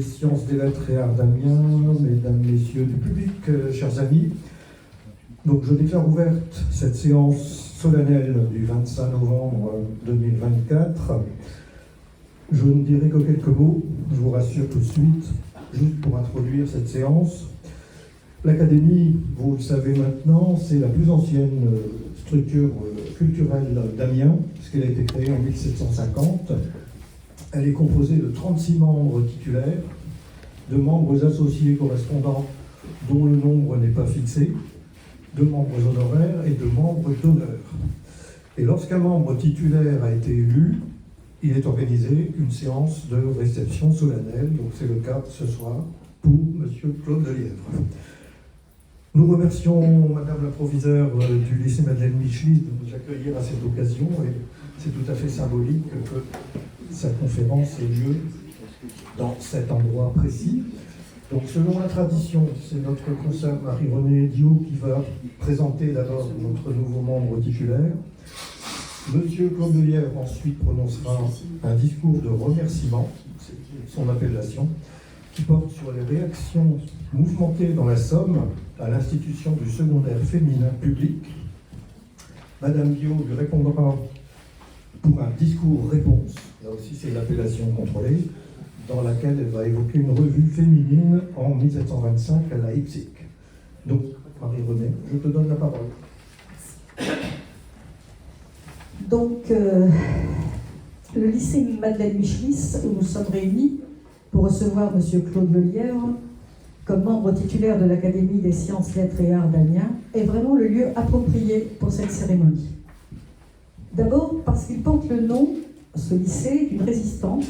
Sciences des lettres et arts d'Amiens, mesdames, messieurs du public, chers amis. Donc je déclare ouverte cette séance solennelle du 25 novembre 2024. Je ne dirai que quelques mots, je vous rassure tout de suite, juste pour introduire cette séance. L'Académie, vous le savez maintenant, c'est la plus ancienne structure culturelle d'Amiens, puisqu'elle a été créée en 1750. Elle est composée de 36 membres titulaires, de membres associés correspondants dont le nombre n'est pas fixé, de membres honoraires et de membres d'honneur. Et lorsqu'un membre titulaire a été élu, il est organisé une séance de réception solennelle, donc c'est le cas ce soir pour M. Claude Delièvre. Nous remercions Madame la proviseure du lycée Madeleine Michelis de nous accueillir à cette occasion, et c'est tout à fait symbolique que sa conférence ait lieu dans cet endroit précis. Donc selon la tradition, c'est notre consoeur Marie-Renée Dio qui va présenter d'abord notre nouveau membre titulaire. Monsieur Claude Delièvre ensuite prononcera un discours de remerciement, c'est son appellation, qui porte sur les réactions mouvementées dans la Somme à l'institution du secondaire féminin public. Madame Dio lui répondra pour un discours-réponse, là aussi c'est l'appellation contrôlée, dans laquelle elle va évoquer une revue féminine en 1725 à Leipzig. Donc, Marie-Renée, je te donne la parole. Donc, le lycée Madeleine Michelis, où nous sommes réunis pour recevoir M. Claude Delièvre comme membre titulaire de l'Académie des sciences, lettres et arts d'Amiens, est vraiment le lieu approprié pour cette cérémonie. D'abord parce qu'il porte le nom, ce lycée, d'une résistante,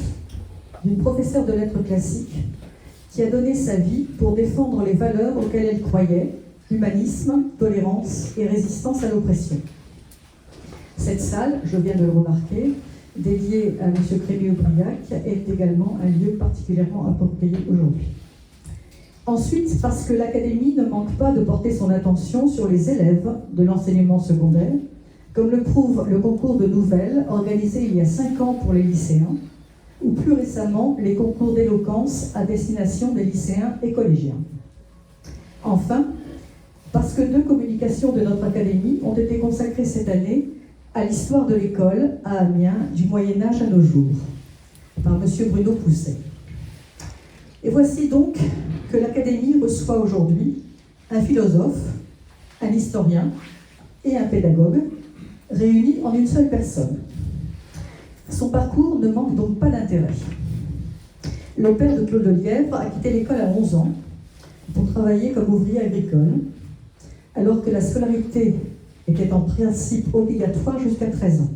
d'une professeure de lettres classiques qui a donné sa vie pour défendre les valeurs auxquelles elle croyait, humanisme, tolérance et résistance à l'oppression. Cette salle, je viens de le remarquer, dédiée à M. Crémieux-Briac, est également un lieu particulièrement approprié aujourd'hui. Ensuite, parce que l'Académie ne manque pas de porter son attention sur les élèves de l'enseignement secondaire, comme le prouve le concours de nouvelles organisé il y a 5 ans pour les lycéens, ou plus récemment les concours d'éloquence à destination des lycéens et collégiens. Enfin, parce que 2 communications de notre Académie ont été consacrées cette année à l'histoire de l'école à Amiens du Moyen-Âge à nos jours, par M. Bruno Pousset. Et voici donc que l'Académie reçoit aujourd'hui un philosophe, un historien et un pédagogue, réunis en une seule personne. Son parcours ne manque donc pas d'intérêt. Le père de Claude Delièvre a quitté l'école à 11 ans pour travailler comme ouvrier agricole, alors que la scolarité était en principe obligatoire jusqu'à 13 ans.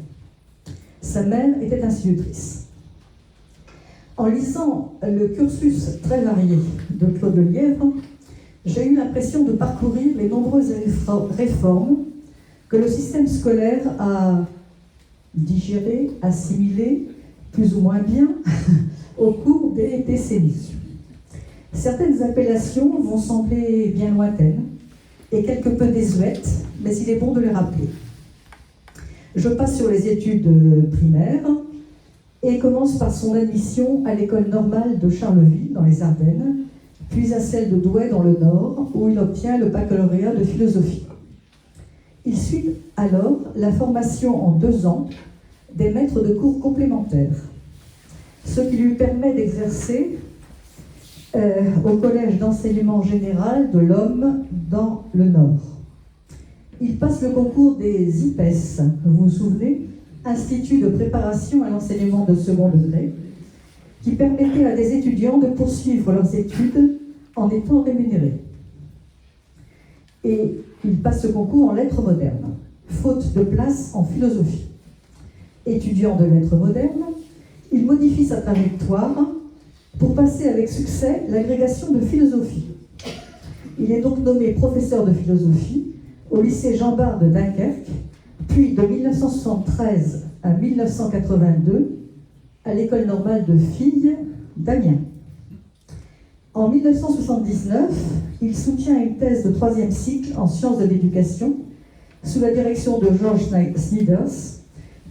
Sa mère était institutrice. En lisant le cursus très varié de Claude Delièvre, j'ai eu l'impression de parcourir les nombreuses réformes que le système scolaire a digéré, assimilé, plus ou moins bien, au cours des décennies. Certaines appellations vont sembler bien lointaines et quelque peu désuètes, mais il est bon de les rappeler. Je passe sur les études primaires et commence par son admission à l'école normale de Charleville, dans les Ardennes, puis à celle de Douai, dans le Nord, où il obtient le baccalauréat de philosophie. Il suit alors la formation en 2 ans des maîtres de cours complémentaires, ce qui lui permet d'exercer au collège d'enseignement général de l'Homme dans le Nord. Il passe le concours des IPES, vous vous souvenez, Institut de préparation à l'enseignement de second degré, qui permettait à des étudiants de poursuivre leurs études en étant rémunérés. Et il passe ce concours en lettres modernes, faute de place en philosophie. Étudiant de lettres modernes, il modifie sa trajectoire pour passer avec succès l'agrégation de philosophie. Il est donc nommé professeur de philosophie au lycée Jean Bart de Dunkerque, puis de 1973 à 1982 à l'école normale de filles d'Amiens. En 1979, il soutient une thèse de 3e cycle en sciences de l'éducation sous la direction de George Snyders,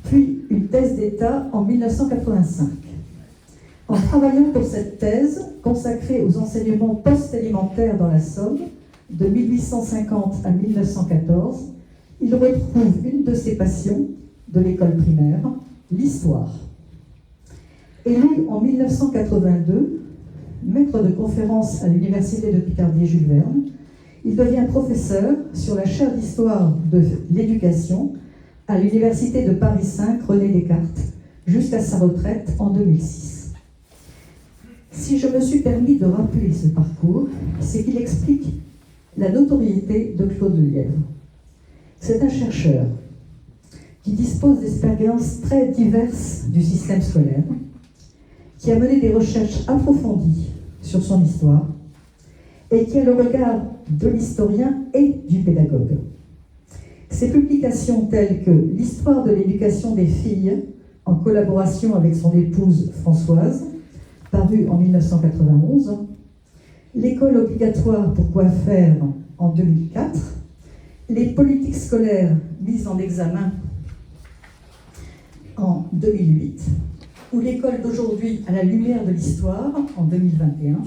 puis une thèse d'État en 1985. En travaillant pour cette thèse, consacrée aux enseignements post-élémentaires dans la Somme, de 1850 à 1914, il retrouve une de ses passions de l'école primaire, l'histoire. Élu en 1982, maître de conférence à l'Université de Picardie-Jules Verne, il devient professeur sur la chaire d'histoire de l'éducation à l'Université de Paris 5 René Descartes, jusqu'à sa retraite en 2006. Si je me suis permis de rappeler ce parcours, c'est qu'il explique la notoriété de Claude Lelièvre. C'est un chercheur qui dispose d'expériences très diverses du système scolaire, qui a mené des recherches approfondies sur son histoire et qui a le regard de l'historien et du pédagogue. Ses publications telles que l'histoire de l'éducation des filles, en collaboration avec son épouse Françoise, paru en 1991, l'école obligatoire pour quoi faire en 2004, les politiques scolaires mises en examen en 2008, ou l'école d'aujourd'hui à la lumière de l'histoire en 2021,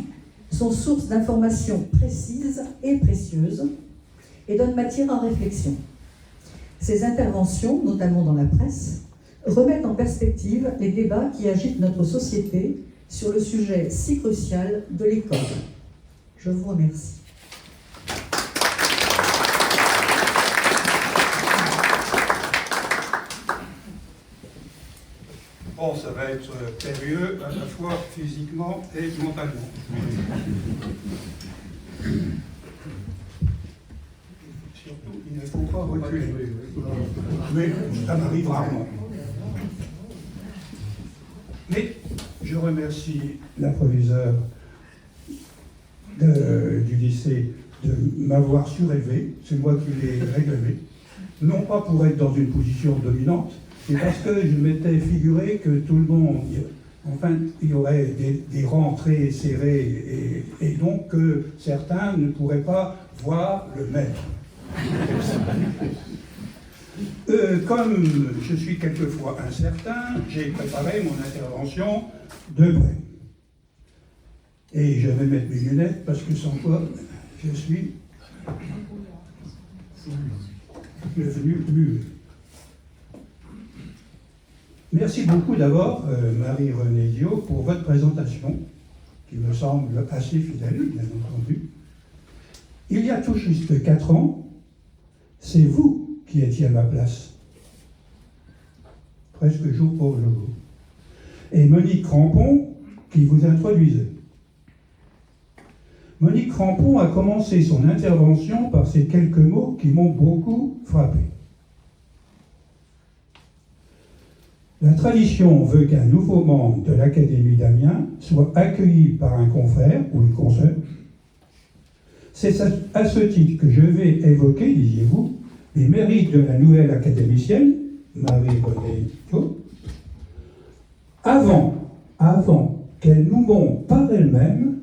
sont source d'informations précises et précieuses et donnent matière à réflexion. Ces interventions, notamment dans la presse, remettent en perspective les débats qui agitent notre société sur le sujet si crucial de l'école. Je vous remercie. Bon, ça va être périlleux à la fois physiquement et mentalement. Surtout, il ne faut pas reculer. Mais ça m'arrive rarement. Mais je remercie la proviseure du lycée de m'avoir surélevé. C'est moi qui l'ai réglé. Non pas pour être dans une position dominante, mais parce que je m'étais figuré que tout le monde, enfin, il y aurait des rangs très serrés et donc que certains ne pourraient pas voir le maître. Comme je suis quelquefois incertain, j'ai préparé mon intervention de près. Et je vais mettre mes lunettes parce que sans quoi je suis devenu muet. Merci beaucoup d'abord, Marie-Renée Dio, pour votre présentation, qui me semble assez fidèle, bien entendu. Il y a tout juste 4 ans, c'est vous qui étiez à ma place, presque jour pour jour, et Monique Crampon qui vous introduisait. Monique Crampon a commencé son intervention par ces quelques mots qui m'ont beaucoup frappé. La tradition veut qu'un nouveau membre de l'Académie d'Amiens soit accueilli par un confrère ou une consoeur. C'est à ce titre que je vais évoquer, disiez-vous, les mérites de la nouvelle académicienne, Marie-Renée Dio, avant qu'elle nous montre par elle-même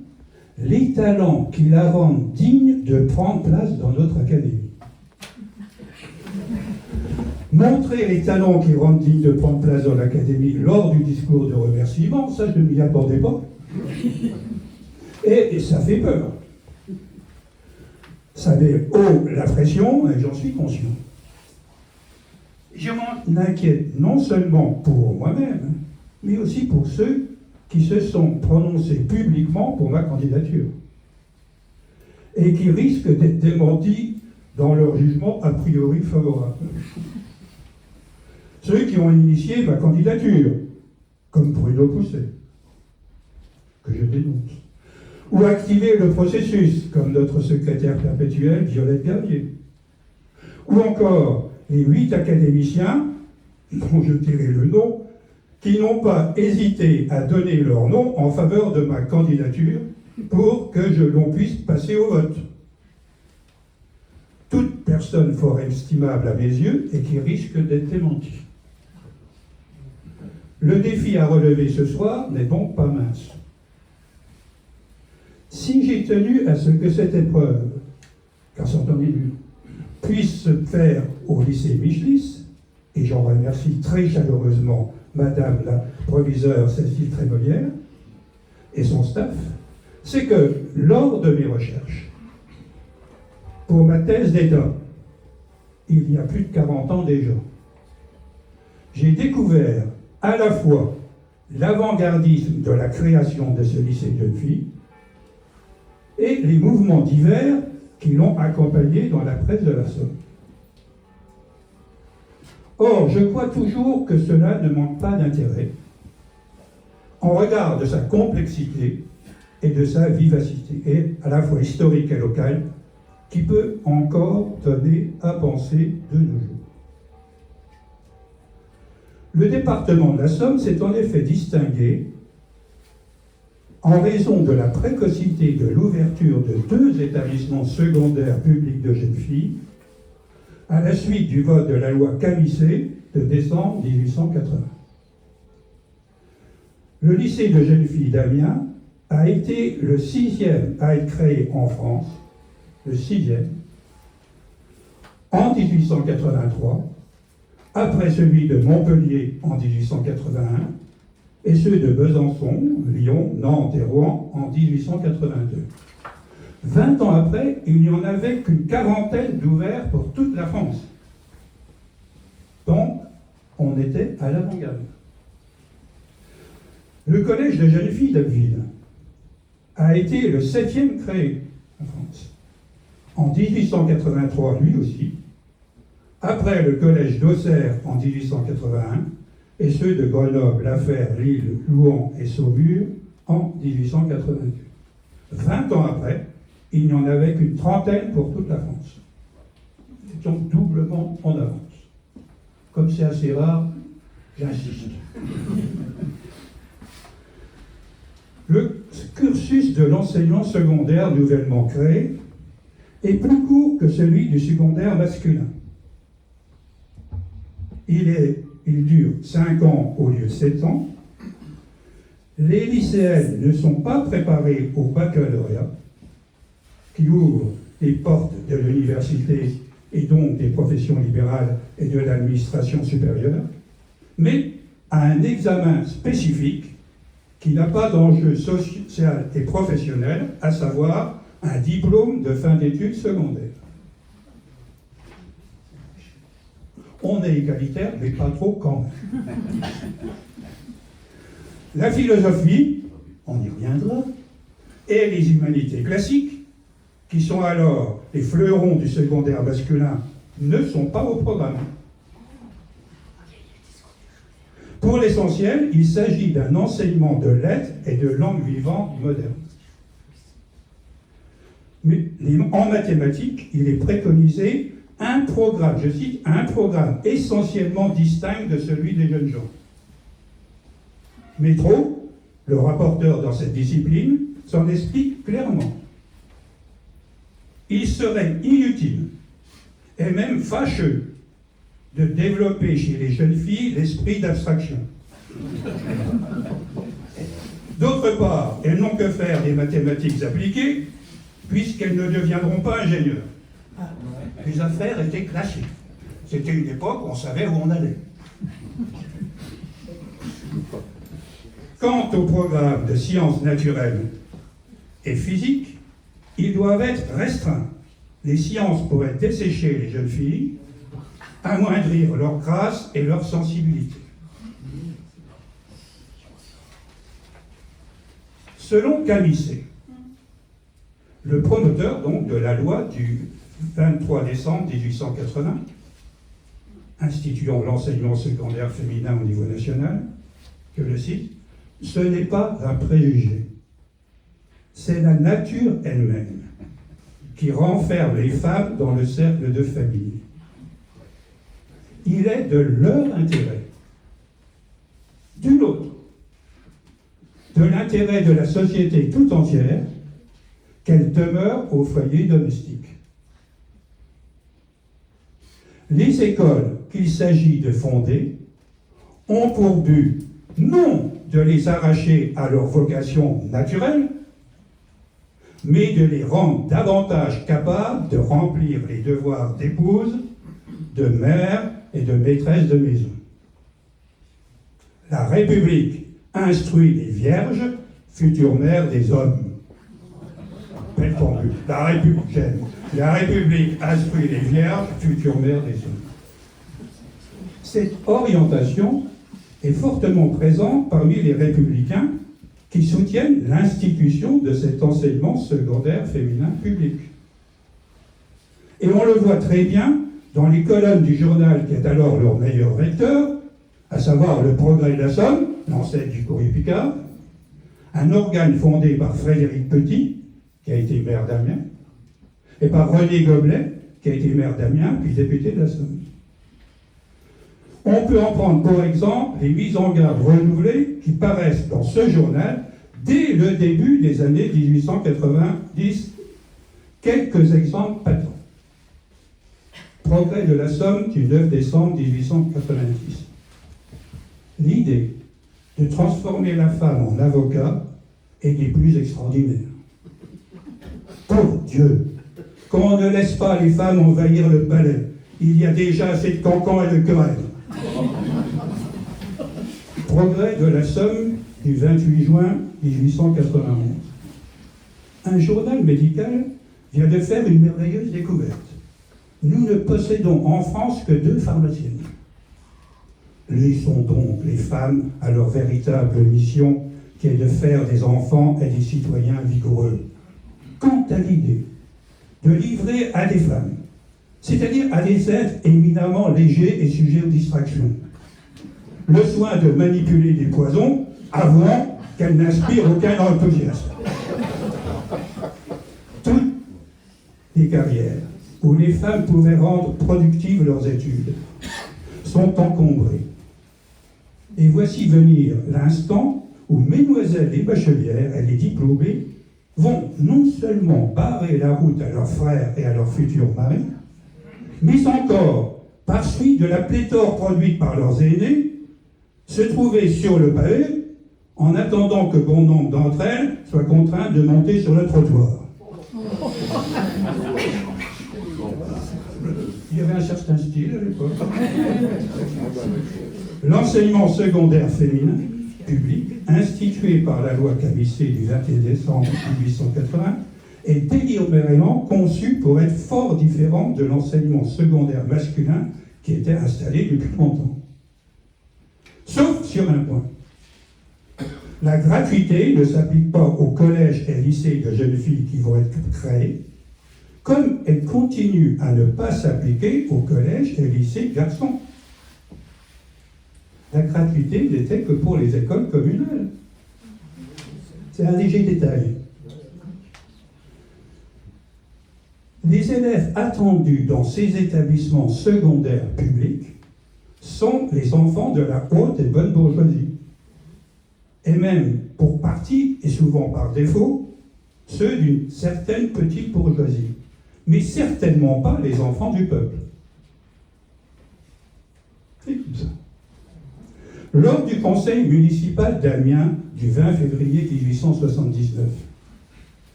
les talents qui la rendent digne de prendre place dans notre académie. Montrer les talents qui rendent digne de prendre place dans l'académie lors du discours de remerciement, ça je ne m'y attendais pas. Et ça fait peur. Ça met haut la pression, et j'en suis conscient. Je m'en inquiète non seulement pour moi-même, mais aussi pour ceux qui se sont prononcés publiquement pour ma candidature et qui risquent d'être démentis dans leur jugement a priori favorable. Ceux qui ont initié ma candidature, comme Bruno Pousset, que je dénonce, ou activé le processus, comme notre secrétaire perpétuelle Violette Garnier, ou encore les 8 académiciens, dont je tairai le nom, qui n'ont pas hésité à donner leur nom en faveur de ma candidature pour que l'on puisse passer au vote. Toute personne fort estimable à mes yeux et qui risque d'être démentie. Le défi à relever ce soir n'est donc pas mince. Si j'ai tenu à ce que cette épreuve, car c'est entendu, puisse se faire au lycée Michelis, et j'en remercie très chaleureusement Madame la proviseure Cécile Trémolière, et son staff, c'est que lors de mes recherches, pour ma thèse d'État, il y a plus de 40 ans déjà, j'ai découvert à la fois l'avant-gardisme de la création de ce lycée de jeunes filles et les mouvements divers qui l'ont accompagné dans la presse de la Somme. Or, je crois toujours que cela ne manque pas d'intérêt en regard de sa complexité et de sa vivacité, et à la fois historique et locale, qui peut encore donner à penser de nos jours. Le département de la Somme s'est en effet distingué en raison de la précocité de l'ouverture de 2 établissements secondaires publics de jeunes filles à la suite du vote de la loi Camissé de décembre 1880. Le lycée de jeunes filles d'Amiens a été le 6e à être créé en France, le 6e, en 1883, après celui de Montpellier en 1881, et ceux de Besançon, Lyon, Nantes et Rouen en 1882. 20 ans après, il n'y en avait qu'une quarantaine d'ouverts pour toute la France. Donc, on était à l'avant-garde. Le collège de jeunes filles d'Abbeville a été le 7e créé en France. En 1883, lui aussi, après le collège d'Auxerre en 1881, et ceux de Grenoble, La Fère, Lille, Louhans et Saumur en 1882. 20 ans après, il n'y en avait qu'une trentaine pour toute la France. C'est donc doublement en avance. Comme c'est assez rare, j'insiste. Le cursus de l'enseignement secondaire nouvellement créé est plus court que celui du secondaire masculin. Il dure 5 ans au lieu de 7 ans. Les lycéennes ne sont pas préparées au baccalauréat, qui ouvre les portes de l'université et donc des professions libérales et de l'administration supérieure, mais à un examen spécifique qui n'a pas d'enjeu social et professionnel, à savoir un diplôme de fin d'études secondaires. On est égalitaire, mais pas trop quand même. La philosophie, on y reviendra, et les humanités classiques, qui sont alors les fleurons du secondaire masculin, ne sont pas au programme. Pour l'essentiel, il s'agit d'un enseignement de lettres et de langue vivante moderne. Mais en mathématiques, il est préconisé un programme, je cite, un programme essentiellement distinct de celui des jeunes gens. Métro, le rapporteur dans cette discipline, s'en explique clairement. Il serait inutile et même fâcheux de développer chez les jeunes filles l'esprit d'abstraction. D'autre part, elles n'ont que faire des mathématiques appliquées, puisqu'elles ne deviendront pas ingénieurs. Les affaires étaient classiques. C'était une époque où on savait où on allait. Quant au programme de sciences naturelles et physiques, ils doivent être restreints. Les sciences pourraient dessécher les jeunes filles, amoindrir leur grâce et leur sensibilité. Selon Camissé, le promoteur donc de la loi du 23 décembre 1880, instituant l'enseignement secondaire féminin au niveau national, que je cite, « Ce n'est pas un préjugé, c'est la nature elle-même qui renferme les femmes dans le cercle de famille. Il est de leur intérêt, d'une autre, de l'intérêt de la société tout entière, qu'elles demeurent au foyer domestique. Les écoles qu'il s'agit de fonder ont pour but non de les arracher à leur vocation naturelle, mais de les rendre davantage capables de remplir les devoirs d'épouse, de mère et de maîtresse de maison. La République instruit les vierges, future mère des hommes. Belle formule. La République, j'aime. La République instruit les vierges, future mère des hommes. Cette orientation est fortement présente parmi les républicains qui soutiennent l'institution de cet enseignement secondaire féminin public. Et on le voit très bien dans les colonnes du journal qui est alors leur meilleur vecteur, à savoir Le Progrès de la Somme, l'ancêtre du Courrier Picard, un organe fondé par Frédéric Petit, qui a été maire d'Amiens, et par René Goblet, qui a été maire d'Amiens, puis député de la Somme. On peut en prendre pour exemple les mises en garde renouvelées qui paraissent dans ce journal dès le début des années 1890. Quelques exemples patents. Progrès de la Somme du 9 décembre 1890. L'idée de transformer la femme en avocat est des plus extraordinaires. Pour Dieu, qu'on ne laisse pas les femmes envahir le palais. Il y a déjà assez de cancans et de querelles. Progrès de la Somme du 28 juin 1891. Un journal médical vient de faire une merveilleuse découverte. Nous ne possédons en France que 2 pharmaciennes. Laissons donc les femmes à leur véritable mission, qui est de faire des enfants et des citoyens vigoureux. Quant à l'idée de livrer à des femmes, c'est-à-dire à des êtres éminemment légers et sujets aux distractions, le soin de manipuler des poisons avant qu'elles n'inspirent aucun enthousiasme. Toutes les carrières où les femmes pouvaient rendre productives leurs études sont encombrées. Et voici venir l'instant où mesdemoiselles les bachelières et les diplômés vont non seulement barrer la route à leurs frères et à leurs futurs maris, mais encore, par suite de la pléthore produite par leurs aînés, se trouver sur le pavé en attendant que bon nombre d'entre elles soient contraintes de monter sur le trottoir. Il y avait un certain style à l'époque. L'enseignement secondaire féminin public, institué par la loi Cabissé du 21 décembre 1880, est délibérément conçu pour être fort différent de l'enseignement secondaire masculin qui était installé depuis longtemps. Sauf sur un point. La gratuité ne s'applique pas aux collèges et lycées de jeunes filles qui vont être créés, comme elle continue à ne pas s'appliquer aux collèges et lycées garçons. La gratuité n'était que pour les écoles communales. C'est un léger détail. Les élèves attendus dans ces établissements secondaires publics sont les enfants de la haute et bonne bourgeoisie. Et même, pour partie, et souvent par défaut, ceux d'une certaine petite bourgeoisie. Mais certainement pas les enfants du peuple. C'est comme ça. Lors du conseil municipal d'Amiens du 20 février 1879,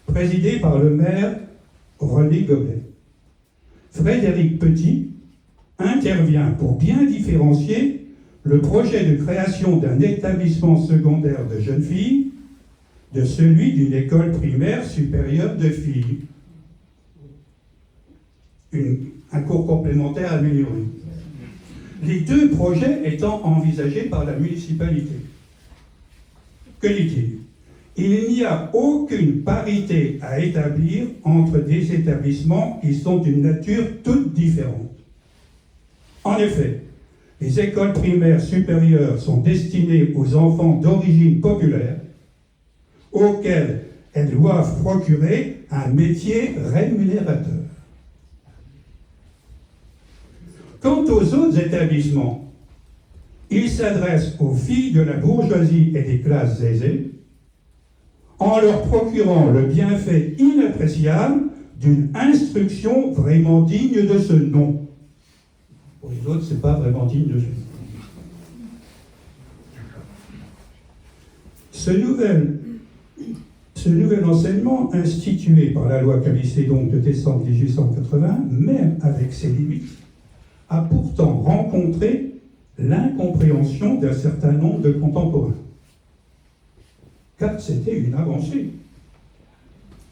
présidé par le maire René Goblet, Frédéric Petit intervient pour bien différencier le projet de création d'un établissement secondaire de jeunes filles de celui d'une école primaire supérieure de filles. Un cours complémentaire amélioré. Les 2 projets étant envisagés par la municipalité. Que dit-il ? Il n'y a aucune parité à établir entre des établissements qui sont d'une nature toute différente. En effet, les écoles primaires supérieures sont destinées aux enfants d'origine populaire, auxquels elles doivent procurer un métier rémunérateur. Quant aux autres établissements, ils s'adressent aux filles de la bourgeoisie et des classes aisées en leur procurant le bienfait inappréciable d'une instruction vraiment digne de ce nom. Pour les autres, ce n'est pas vraiment digne de ce nom. Ce nouvel enseignement, institué par la loi Cabissé donc de décembre 1880, même avec ses limites, a pourtant rencontré l'incompréhension d'un certain nombre de contemporains. car c'était une avancée,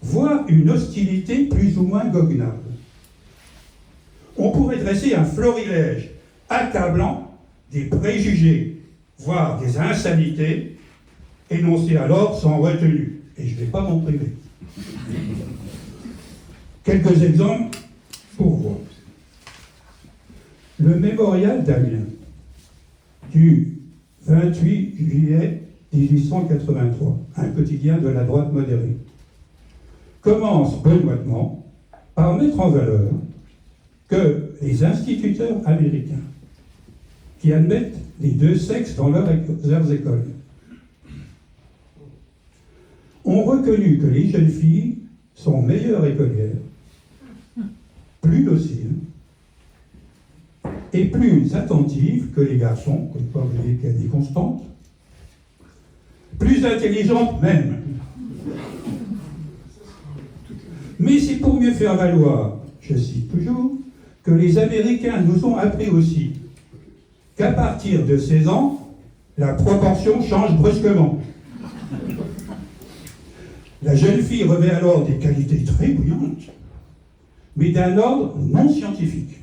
voire une hostilité plus ou moins goguenable. On pourrait dresser un florilège accablant des préjugés, voire des insanités, énoncés alors sans retenue. Et je ne vais pas m'en priver. Quelques exemples pour vous. Le mémorial d'Amiens, du 28 juillet 1883, un quotidien de la droite modérée, commence benoîtement par mettre en valeur que les instituteurs américains qui admettent les deux sexes dans leurs écoles ont reconnu que les jeunes filles sont meilleures écolières, plus dociles et plus attentives que les garçons, comme quoi vous voyez qu'il y a des constantes, plus intelligentes même. Mais c'est pour mieux faire valoir, je cite toujours, que les Américains nous ont appris aussi qu'à partir de 16 ans, la proportion change brusquement. La jeune fille revêt alors des qualités très bouillantes, mais d'un ordre non scientifique.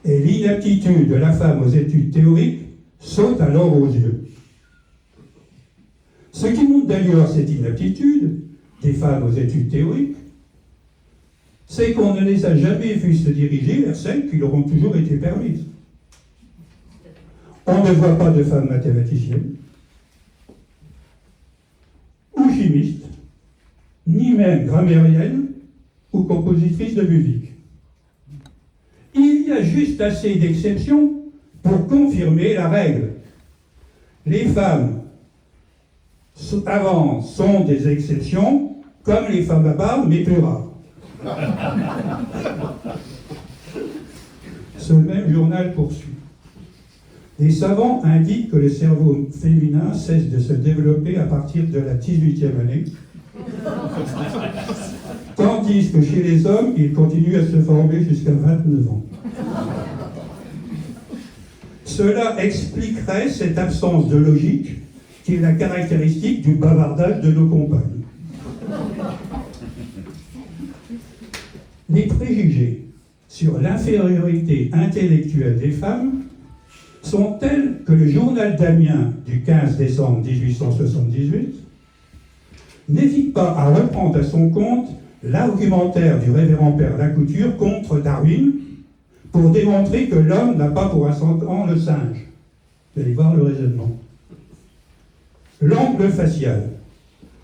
Et l'inaptitude de la femme aux études théoriques saute alors aux yeux. Ce qui montre d'ailleurs cette inaptitude des femmes aux études théoriques, c'est qu'on ne les a jamais vues se diriger vers celles qui leur ont toujours été permises. On ne voit pas de femmes mathématiciennes, ou chimistes, ni même grammairiennes ou compositrices de musique. Il y a juste assez d'exceptions pour confirmer la règle. Les femmes avant sont des exceptions, comme les femmes à barbe, mais plus rares. Ce même journal poursuit. Les savants indiquent que le cerveau féminin cesse de se développer à partir de la 18e année, tandis que chez les hommes, il continue à se former jusqu'à 29 ans. Cela expliquerait cette absence de logique qui est la caractéristique du bavardage de nos compagnes. Les préjugés sur l'infériorité intellectuelle des femmes sont tels que le journal d'Amiens du 15 décembre 1878 n'hésite pas à reprendre à son compte l'argumentaire du révérend père Lacouture contre Darwin pour démontrer que l'homme n'a pas pour ascendant le singe. Vous allez voir le raisonnement. L'angle facial,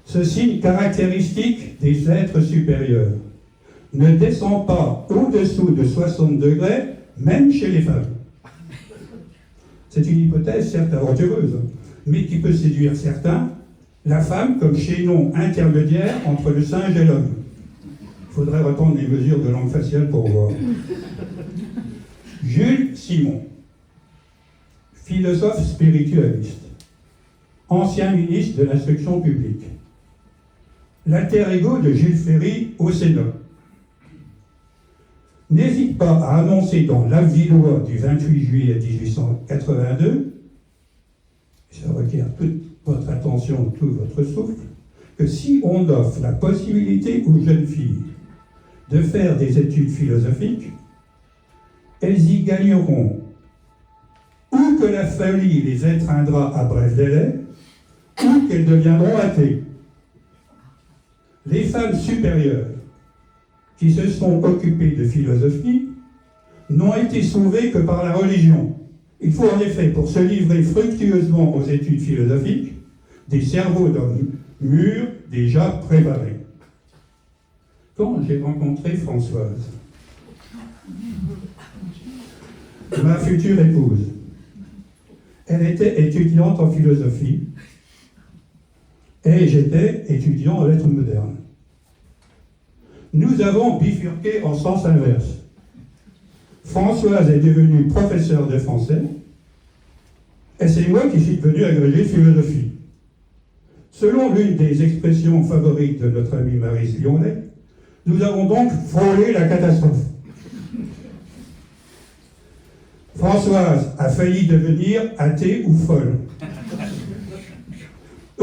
ce signe caractéristique des êtres supérieurs, ne descend pas au-dessous de 60 degrés, même chez les femmes. C'est une hypothèse certes aventureuse, mais qui peut séduire certains, la femme comme chaînon intermédiaire entre le singe et l'homme. Il faudrait reprendre les mesures de langue faciale pour voir. Jules Simon, philosophe spiritualiste, ancien ministre de l'Instruction publique, l'alter ego de Jules Ferry au Sénat, n'hésite pas à annoncer dans l'Avis-loi du 28 juillet 1882, ça requiert toute votre attention, tout votre souffle, que si on offre la possibilité aux jeunes filles de faire des études philosophiques, elles y gagneront ou que la folie les étreindra à bref délai, ou qu'elles deviendront athées. Les femmes supérieures qui se sont occupées de philosophie n'ont été sauvées que par la religion. Il faut en effet, pour se livrer fructueusement aux études philosophiques, des cerveaux d'hommes mûrs déjà préparés. Quand j'ai rencontré Françoise, ma future épouse, elle était étudiante en philosophie et j'étais étudiant en lettres modernes. Nous avons bifurqué en sens inverse. Françoise est devenue professeure de français et c'est moi qui suis devenu agrégé de philosophie. Selon l'une des expressions favorites de notre ami Maryse Lyonnais, nous avons donc frôlé la catastrophe. Françoise a failli devenir athée ou folle.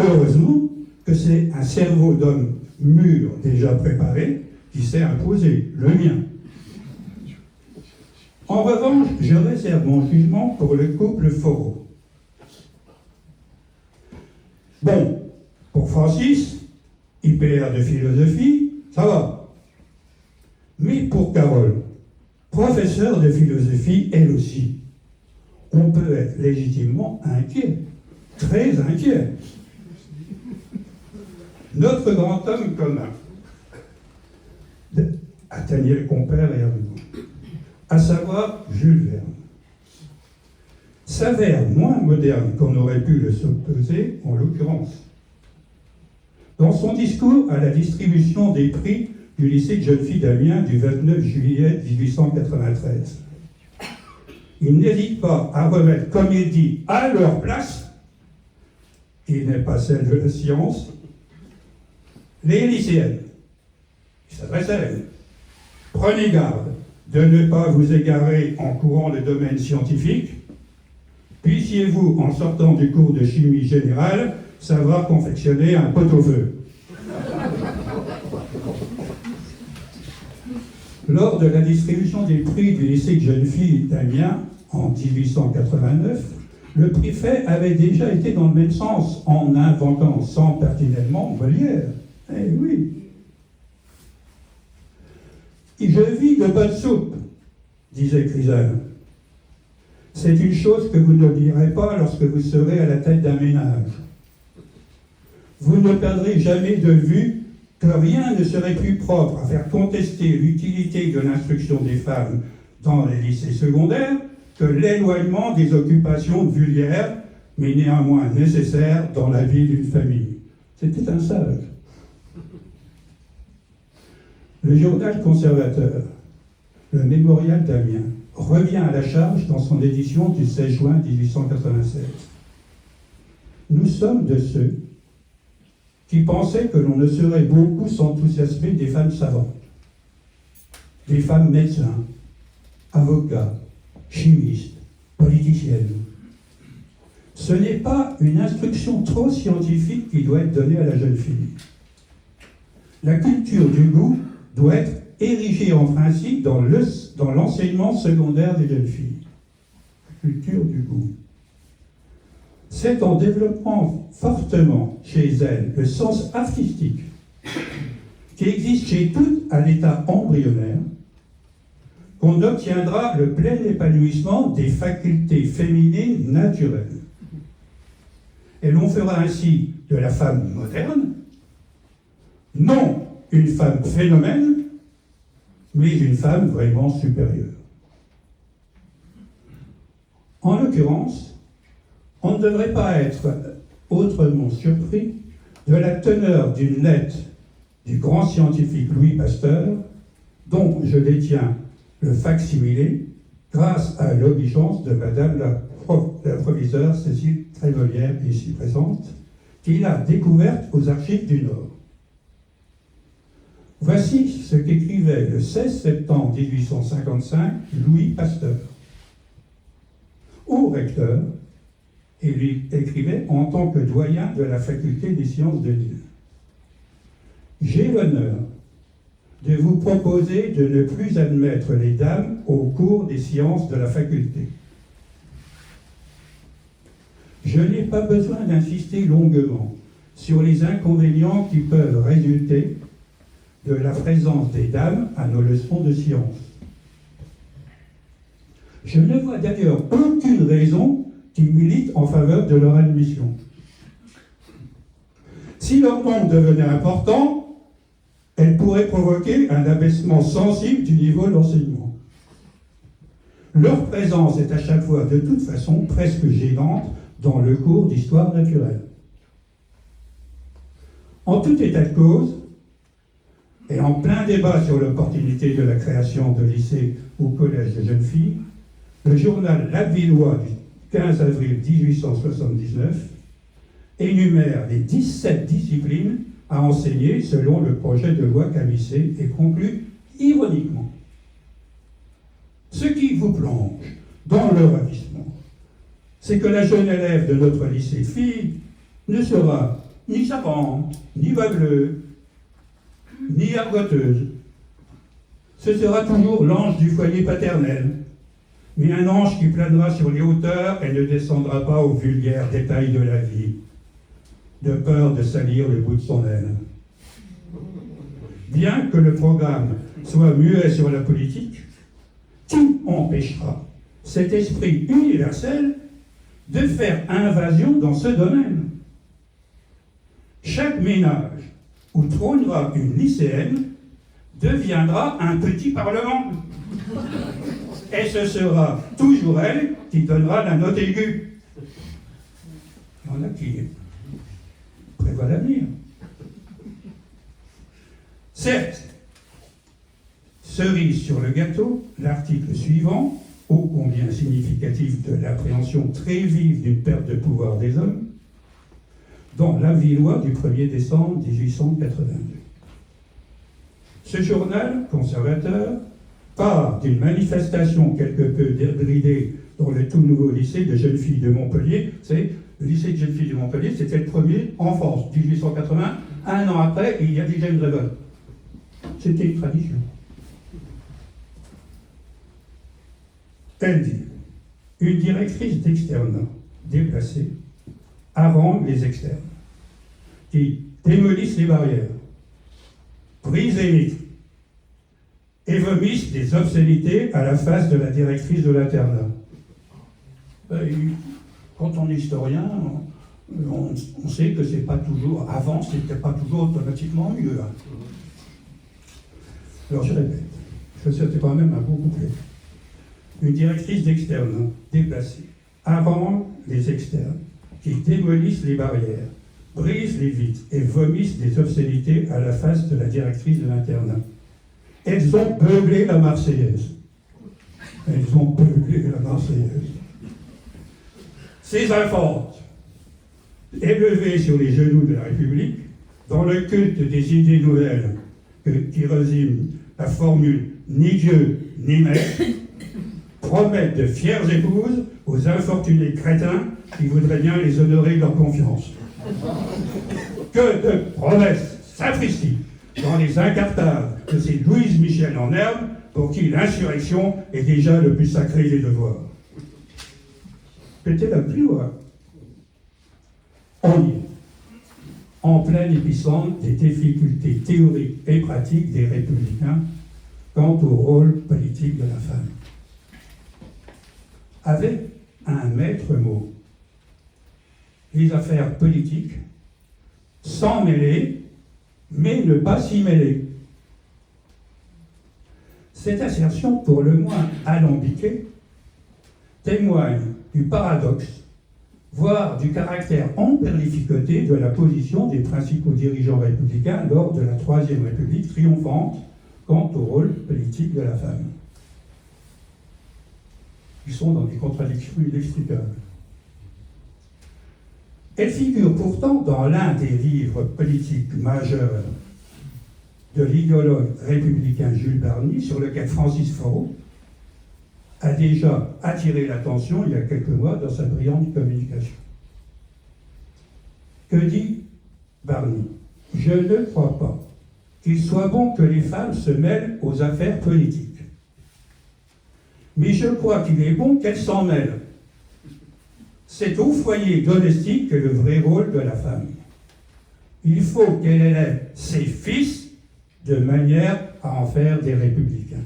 Heureusement que c'est un cerveau d'homme mûr, déjà préparé, qui s'est imposé, le mien. En revanche, je réserve mon jugement pour le couple Foreau. Bon, pour Francis, IPR de philosophie, ça va. Mais pour Carole, professeure de philosophie, elle aussi, on peut être légitimement inquiet, très inquiet. Notre grand homme commun, atteignait le compère et argument, à savoir Jules Verne, s'avère moins moderne qu'on aurait pu le supposer en l'occurrence. Dans son discours à la distribution des prix du lycée de jeunes filles d'Amiens du 29 juillet 1893, il n'hésite pas à remettre, comme il dit, à leur place, qui n'est pas celle de la science, les lycéennes. Il s'adresse à elles. Prenez garde de ne pas vous égarer en courant le domaine scientifique. Puissiez-vous, en sortant du cours de chimie générale, savoir confectionner un pot-au-feu. Lors de la distribution des prix du lycée de jeunes filles d'Amiens en 1889, le préfet avait déjà été dans le même sens en inventant sans pertinemment Molière. Eh oui. Je vis de bonne soupe, disait Chrysale. C'est une chose que vous n'oublierez pas lorsque vous serez à la tête d'un ménage. Vous ne perdrez jamais de vue que rien ne serait plus propre à faire contester l'utilité de l'instruction des femmes dans les lycées secondaires que l'éloignement des occupations vulgaires, mais néanmoins nécessaires dans la vie d'une famille. C'était un sage. Le journal conservateur, le Mémorial d'Amiens, revient à la charge dans son édition du 16 juin 1896. Nous sommes de ceux qui pensaient que l'on ne saurait beaucoup s'enthousiasmer des femmes savantes, des femmes médecins, avocats, chimistes, politiciennes. Ce n'est pas une instruction trop scientifique qui doit être donnée à la jeune fille. La culture du goût doit être érigée en principe dans l'enseignement secondaire des jeunes filles. Culture du goût. C'est en développant fortement chez elles le sens artistique qui existe chez toutes à l'état embryonnaire qu'on obtiendra le plein épanouissement des facultés féminines naturelles. Et l'on fera ainsi de la femme moderne, non une femme phénomène, mais une femme vraiment supérieure. En l'occurrence, on ne devrait pas être autrement surpris de la teneur d'une lettre du grand scientifique Louis Pasteur, dont je détiens le fac-similé grâce à l'obligeance de Madame la proviseure Cécile Trémolière, ici présente, qui l'a découverte aux Archives du Nord. Voici ce qu'écrivait le 16 septembre 1855 Louis Pasteur au recteur, et lui écrivait en tant que doyen de la faculté des sciences de Lille. J'ai l'honneur de vous proposer de ne plus admettre les dames au cours des sciences de la faculté. Je n'ai pas besoin d'insister longuement sur les inconvénients qui peuvent résulter de la présence des dames à nos leçons de sciences. Je ne vois d'ailleurs aucune raison qui milite en faveur de leur admission. Si leur nombre devenait important, elle pourrait provoquer un abaissement sensible du niveau de l'enseignement. Leur présence est à chaque fois, de toute façon, presque gênante dans le cours d'histoire naturelle. En tout état de cause, et en plein débat sur l'opportunité de la création de lycées ou collèges de jeunes filles, le journal L'Abbevilleois du 15 avril 1879 énumère les 17 disciplines à enseigner selon le projet de loi Camisset et conclut ironiquement: ce qui vous plonge dans le ravissement, c'est que la jeune élève de notre lycée fille ne sera ni savante, ni baveleuse, ni argoteuse. Ce sera toujours l'ange du foyer paternel, mais un ange qui planera sur les hauteurs et ne descendra pas aux vulgaires détails de la vie, de peur de salir le bout de son aile. Bien que le programme soit muet sur la politique, tout empêchera cet esprit universel de faire invasion dans ce domaine. Chaque ménage où trônera une lycéenne deviendra un petit parlement. Et ce sera toujours elle qui donnera la note aiguë. Il y en a qui prévoient l'avenir. Certes, cerise sur le gâteau, l'article suivant, ô combien significatif de l'appréhension très vive d'une perte de pouvoir des hommes, dans l'Avillois du 1er décembre 1882. Ce journal conservateur part d'une manifestation quelque peu débridée dans le tout nouveau lycée de jeunes filles de Montpellier. C'est le lycée de jeunes filles de Montpellier, c'était le premier en France, 1880. Un an après, il y a déjà une révolte. C'était une tradition. Elle dit, une directrice d'externat déplacée avant les externes, qui démolissent les barrières, brisent les vitres et vomissent des obscénités à la face de la directrice de l'internat. Quand on est historien, on sait que c'est pas toujours, avant, c'était pas toujours automatiquement mieux. Hein. Alors je répète, c'était quand même un beau couplet. Une directrice d'externe déplacée, avant les externes, qui démolissent les barrières, brisent les vitres et vomissent des obscénités à la face de la directrice de l'internat. Elles ont beuglé la Marseillaise. Elles ont beuglé la Marseillaise. Ces infantes, élevées sur les genoux de la République, dans le culte des idées nouvelles qui résument la formule « ni Dieu, ni mère », promettent de fières épouses aux infortunés crétins qui voudraient bien les honorer de leur confiance. Que de promesses sapristi dans les incartables de ces Louise Michel en herbe pour qui l'insurrection est déjà le plus sacré des devoirs. Péter la plus loin. On y est, en pleine épicentre des difficultés théoriques et pratiques des républicains quant au rôle politique de la femme. Avec un maître mot, les affaires politiques, s'en mêler, mais ne pas s'y mêler. Cette assertion, pour le moins alambiquée, témoigne du paradoxe, voire du caractère emperlificoté de la position des principaux dirigeants républicains lors de la Troisième République triomphante quant au rôle politique de la femme. Ils sont dans des contradictions inextricables. Elle figure pourtant dans l'un des livres politiques majeurs de l'idéologue républicain Jules Barni, sur lequel Francis Faurot a déjà attiré l'attention il y a quelques mois dans sa brillante communication. Que dit Barni? Je ne crois pas qu'il soit bon que les femmes se mêlent aux affaires politiques. Mais je crois qu'il est bon qu'elles s'en mêlent. C'est au foyer domestique que le vrai rôle de la femme. Il faut qu'elle élève ses fils de manière à en faire des républicains.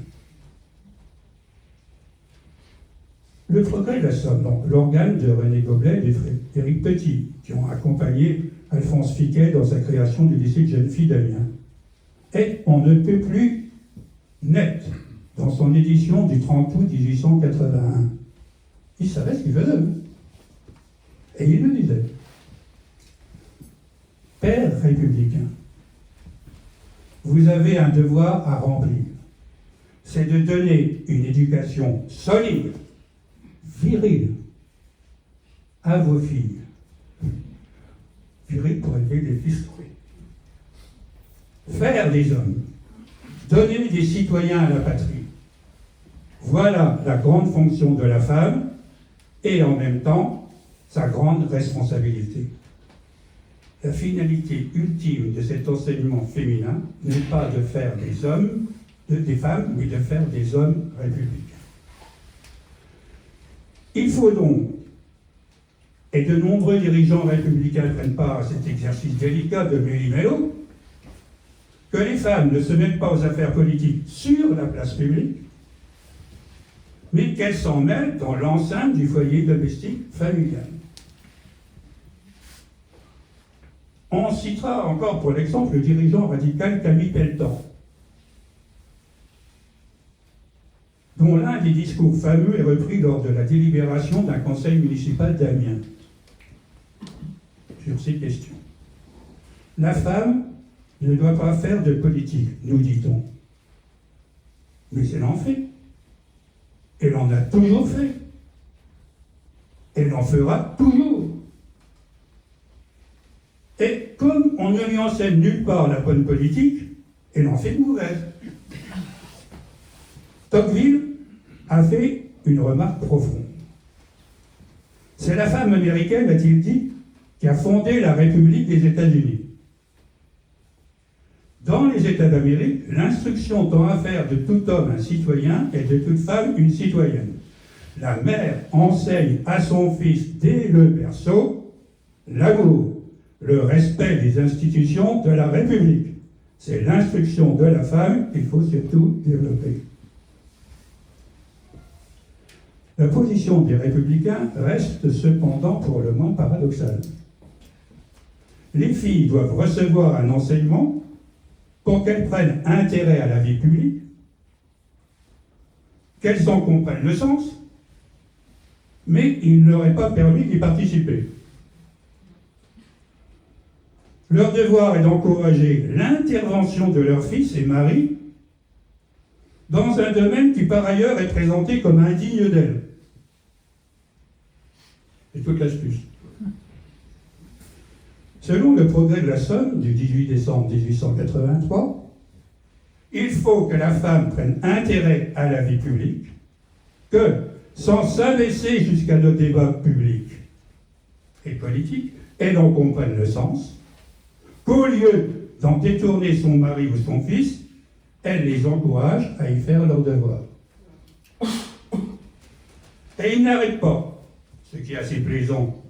Le Progrès de la Somme, donc l'organe de René Goblet et d'Éric Petit, qui ont accompagné Alphonse Fiquet dans sa création du lycée de jeunes filles d'Amiens, est on ne peut plus net dans son édition du 30 août 1881. Il savait ce qu'il faisait. Et il le disait. Père républicain, vous avez un devoir à remplir. C'est de donner une éducation solide, virile, à vos filles. Virile pour élever des fils. Faire des hommes, donner des citoyens à la patrie. Voilà la grande fonction de la femme et en même temps sa grande responsabilité. La finalité ultime de cet enseignement féminin n'est pas de faire des hommes, des femmes, mais de faire des hommes républicains. Il faut donc, et de nombreux dirigeants républicains prennent part à cet exercice délicat de méli-mélo, que les femmes ne se mêlent pas aux affaires politiques sur la place publique, mais qu'elles s'en mêlent dans l'enceinte du foyer domestique familial. On citera encore pour l'exemple le dirigeant radical Camille Pelletan, dont l'un des discours fameux est repris lors de la délibération d'un conseil municipal d'Amiens sur ces questions. La femme ne doit pas faire de politique, nous dit-on. Mais elle en fait. Elle en a toujours fait. Elle en fera toujours. Et comme on ne lui enseigne nulle part la bonne politique, elle en fait une mauvaise. Tocqueville a fait une remarque profonde. C'est la femme américaine, a-t-il dit, qui a fondé la République des États-Unis. Dans les États d'Amérique, l'instruction tend à faire de tout homme un citoyen et de toute femme une citoyenne. La mère enseigne à son fils dès le berceau l'amour, le respect des institutions de la République. C'est l'instruction de la femme qu'il faut surtout développer. La position des Républicains reste cependant pour le moins paradoxale. Les filles doivent recevoir un enseignement pour qu'elles prennent intérêt à la vie publique, qu'elles en comprennent le sens, mais il ne leur est pas permis d'y participer. Leur devoir est d'encourager l'intervention de leurs fils et maris dans un domaine qui par ailleurs est présenté comme indigne d'elles. C'est toute l'astuce. Selon le Progrès de la Somme du 18 décembre 1883, il faut que la femme prenne intérêt à la vie publique, que, sans s'abaisser jusqu'à nos débats publics et politiques, elle en comprenne le sens, qu'au lieu d'en détourner son mari ou son fils, elle les encourage à y faire leur devoir. Et il n'arrête pas, ce qui est assez plaisant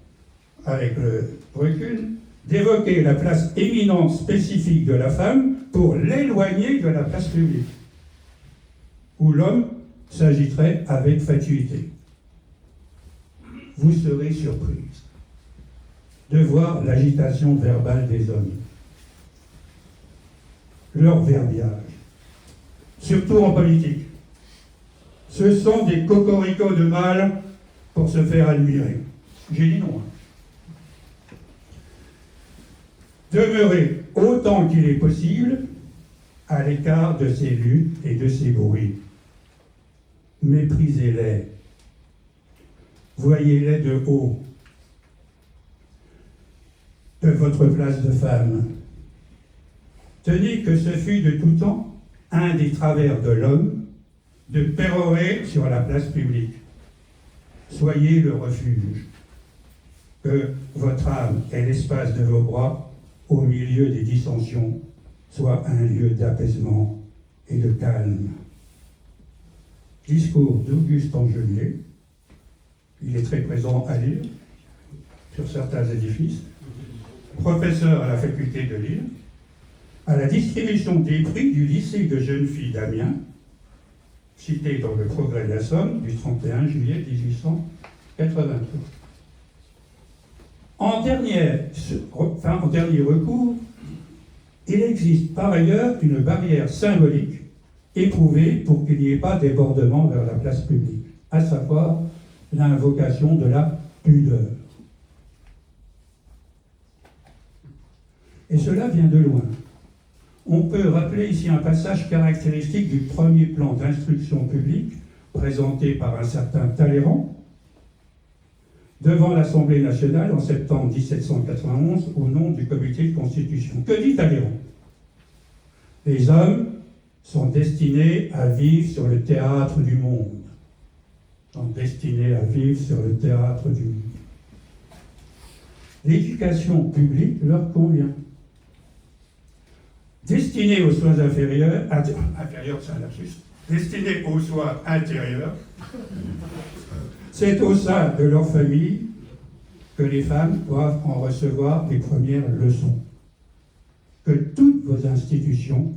avec le recul, d'évoquer la place éminente spécifique de la femme pour l'éloigner de la place publique, où l'homme s'agiterait avec fatuité. Vous serez surprise de voir l'agitation verbale des hommes, leur verbiage, surtout en politique. Ce sont des cocoricots de mâles pour se faire admirer. J'ai dit non. Demeurer autant qu'il est possible à l'écart de ces luttes et de ces bruits. Méprisez-les. Voyez-les de haut, de votre place de femme. Tenez que ce fut de tout temps un des travers de l'homme de pérorer sur la place publique. Soyez le refuge, que votre âme et l'espace de vos bras, au milieu des dissensions, soit un lieu d'apaisement et de calme. Discours d'Auguste Angelier, il est très présent à Lille, sur certains édifices, professeur à la faculté de Lille, à la distribution des prix du lycée de jeunes filles d'Amiens, cité dans le Progrès de la Somme du 31 juillet 1883. En dernier recours, il existe par ailleurs une barrière symbolique éprouvée pour qu'il n'y ait pas débordement vers la place publique, à savoir l'invocation de la pudeur. Et cela vient de loin. On peut rappeler ici un passage caractéristique du premier plan d'instruction publique présenté par un certain Talleyrand devant l'Assemblée nationale en septembre 1791 au nom du comité de constitution. Que dit Talleyrand? Les hommes sont destinés à vivre sur le théâtre du monde. Sont destinés à vivre sur le théâtre du monde. l'éducation publique leur convient. Destinée aux soins inférieurs, c'est un lapsus, destinée aux soins intérieurs, c'est au sein de leur famille que les femmes doivent en recevoir les premières leçons. Que toutes vos institutions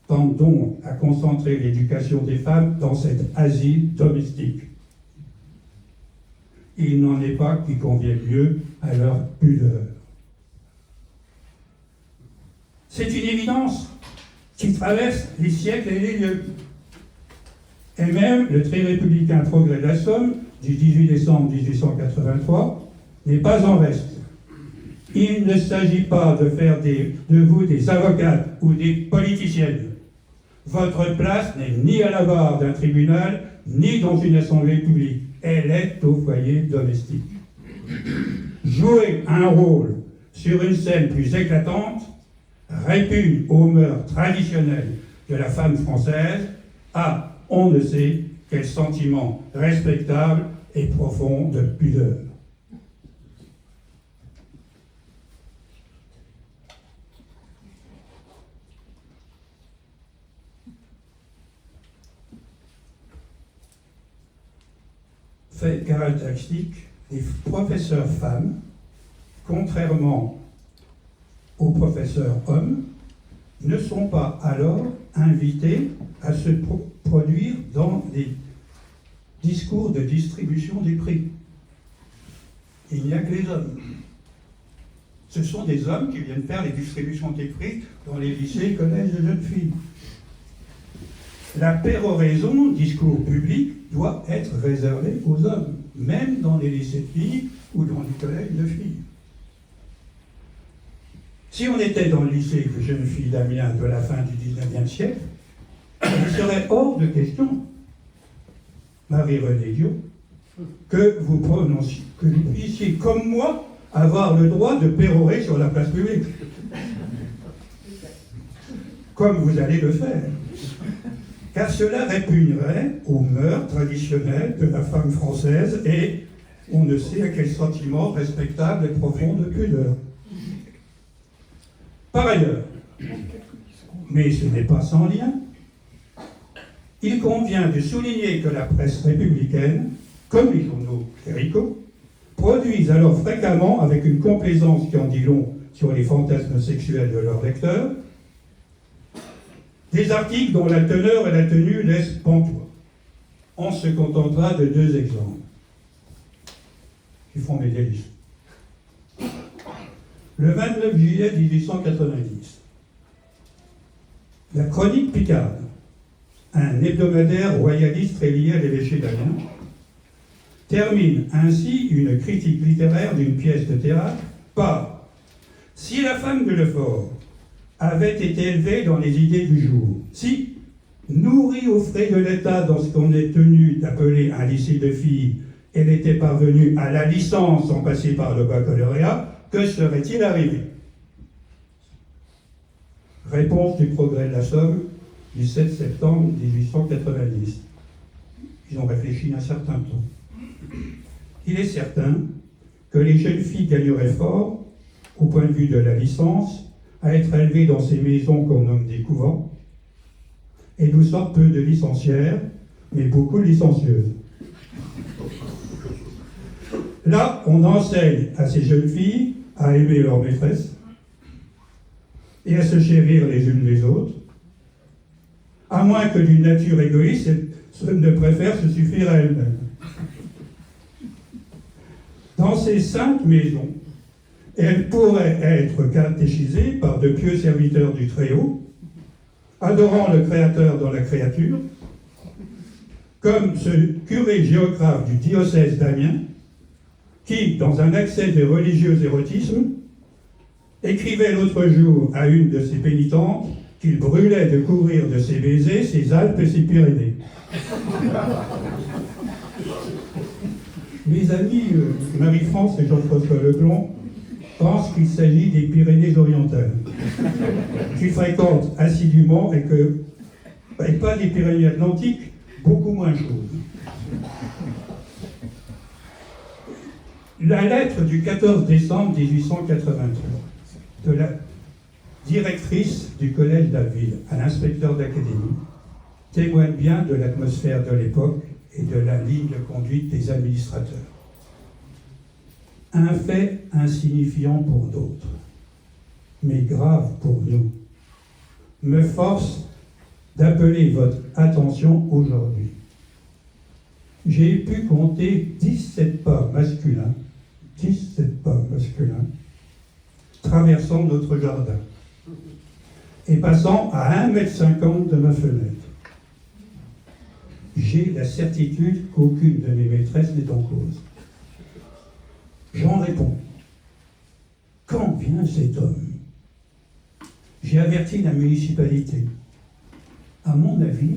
tendent donc à concentrer l'éducation des femmes dans cet asile domestique. Il n'en est pas qui conviennent mieux à leur pudeur. C'est une évidence qui traverse les siècles et les lieux. Et même le très républicain Progrès de la Somme du 18 décembre 1883 n'est pas en reste. Il ne s'agit pas de faire de vous des avocates ou des politiciennes. Votre place n'est ni à la barre d'un tribunal, ni dans une assemblée publique. Elle est au foyer domestique. Jouer un rôle sur une scène plus éclatante répugne aux mœurs traditionnelles de la femme française à on ne sait quel sentiment respectable et profond de pudeur. Fait caractéristique, les professeurs femmes, contrairement aux professeurs hommes, ne sont pas alors invités à se produire dans des discours de distribution des prix. Il n'y a que les hommes. Ce sont des hommes qui viennent faire les distributions des prix dans les lycées et collèges de jeunes filles. La péroraison, discours public, doit être réservée aux hommes, même dans les lycées de filles ou dans les collèges de filles. Si on était dans le lycée de jeunes filles d'Amiens de la fin du XIXe siècle, il serait hors de question, Marie-Renée Dio, que vous puissiez, comme moi, avoir le droit de pérorer sur la place publique. Comme vous allez le faire. Car cela répugnerait aux mœurs traditionnelles de la femme française et on ne sait à quel sentiment respectable et profond de pudeur. Par ailleurs, mais ce n'est pas sans lien, il convient de souligner que la presse républicaine, comme les journaux cléricaux, produisent alors fréquemment, avec une complaisance qui en dit long sur les fantasmes sexuels de leurs lecteurs, des articles dont la teneur et la tenue laissent pantois. On se contentera de 2 exemples qui font mes délices. Le 29 juillet 1890, la Chronique Picarde, un hebdomadaire royaliste très lié à l'évêché d'Amiens, termine ainsi une critique littéraire d'une pièce de théâtre par « Si la femme de Lefort avait été élevée dans les idées du jour, si, nourrie aux frais de l'État dans ce qu'on est tenu d'appeler un lycée de filles, elle était parvenue à la licence sans passer par le baccalauréat, que serait-il arrivé ?» Réponse du Progrès de la Somme du 7 septembre 1890. Ils ont réfléchi un certain temps. Il est certain que les jeunes filles gagneraient fort, au point de vue de la licence, à être élevées dans ces maisons qu'on nomme des couvents, et nous sommes peu de licencières, mais beaucoup de licencieuses. Là, on enseigne à ces jeunes filles à aimer leur maîtresse et à se chérir les unes les autres, à moins que d'une nature égoïste, elles ne préfèrent se suffire à elles-mêmes. Dans ces saintes maisons, elles pourraient être catéchisées par de pieux serviteurs du Très-Haut, adorant le Créateur dans la créature, comme ce curé géographe du diocèse d'Amiens, qui, dans un accès de religieux érotisme, écrivait l'autre jour à une de ses pénitentes qu'il brûlait de couvrir de ses baisers ses Alpes et ses Pyrénées. Mes amis Marie-France et Jean-François Leblond pensent qu'il s'agit des Pyrénées-Orientales, qu'ils fréquentent assidûment et pas des Pyrénées-Atlantiques, beaucoup moins chaudes. La lettre du 14 décembre 1883 de la directrice du collège d'Abbeville à l'inspecteur d'académie témoigne bien de l'atmosphère de l'époque et de la ligne de conduite des administrateurs. Un fait insignifiant pour d'autres, mais grave pour nous, me force d'appeler votre attention aujourd'hui. J'ai pu compter 17 pas masculins, traversant notre jardin et passant à 1,50 m de ma fenêtre. J'ai la certitude qu'aucune de mes maîtresses n'est en cause. J'en réponds. Quand vient cet homme? J'ai averti la municipalité. À mon avis,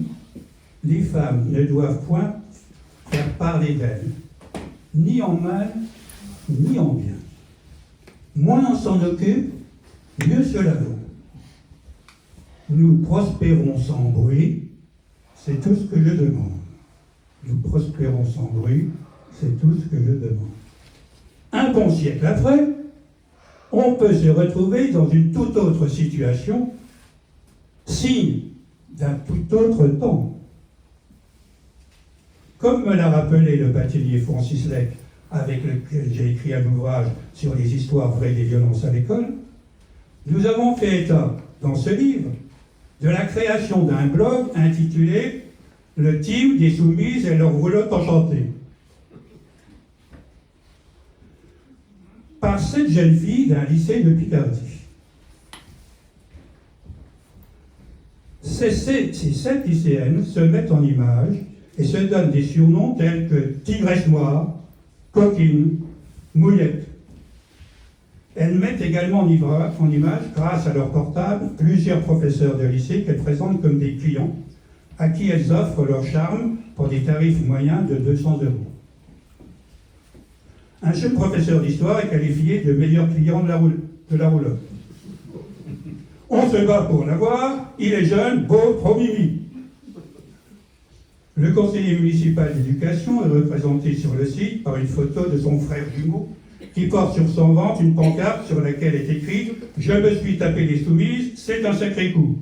les femmes ne doivent point faire parler d'elles, ni en mal, ni en bien. Moins on s'en occupe, mieux cela vaut. Nous prospérons sans bruit, c'est tout ce que je demande. Nous prospérons sans bruit, c'est tout ce que je demande. Un bon siècle après, on peut se retrouver dans une toute autre situation, signe d'un tout autre temps. Comme me l'a rappelé le bachelier Francis Lec, avec lequel j'ai écrit un ouvrage sur les histoires vraies des violences à l'école, nous avons fait état, dans ce livre, de la création d'un blog intitulé « Le team des soumises et leur roulotte enchantée ». Par 7 jeunes filles d'un lycée de Picardie. Ces 7 lycéennes se mettent en image et se donnent des surnoms tels que Tigresse Noire, Coquine, Mouillette. Elles mettent également en image, grâce à leur portable, plusieurs professeurs de lycée qu'elles présentent comme des clients, à qui elles offrent leur charme pour des tarifs moyens de 200 €. Un jeune professeur d'histoire est qualifié de meilleur client de la roulotte. On se bat pour l'avoir, il est jeune, beau, trop mimi. Le conseiller municipal d'éducation est représenté sur le site par une photo de son frère jumeau qui porte sur son ventre une pancarte sur laquelle est écrit « Je me suis tapé les soumises, c'est un sacré coup ».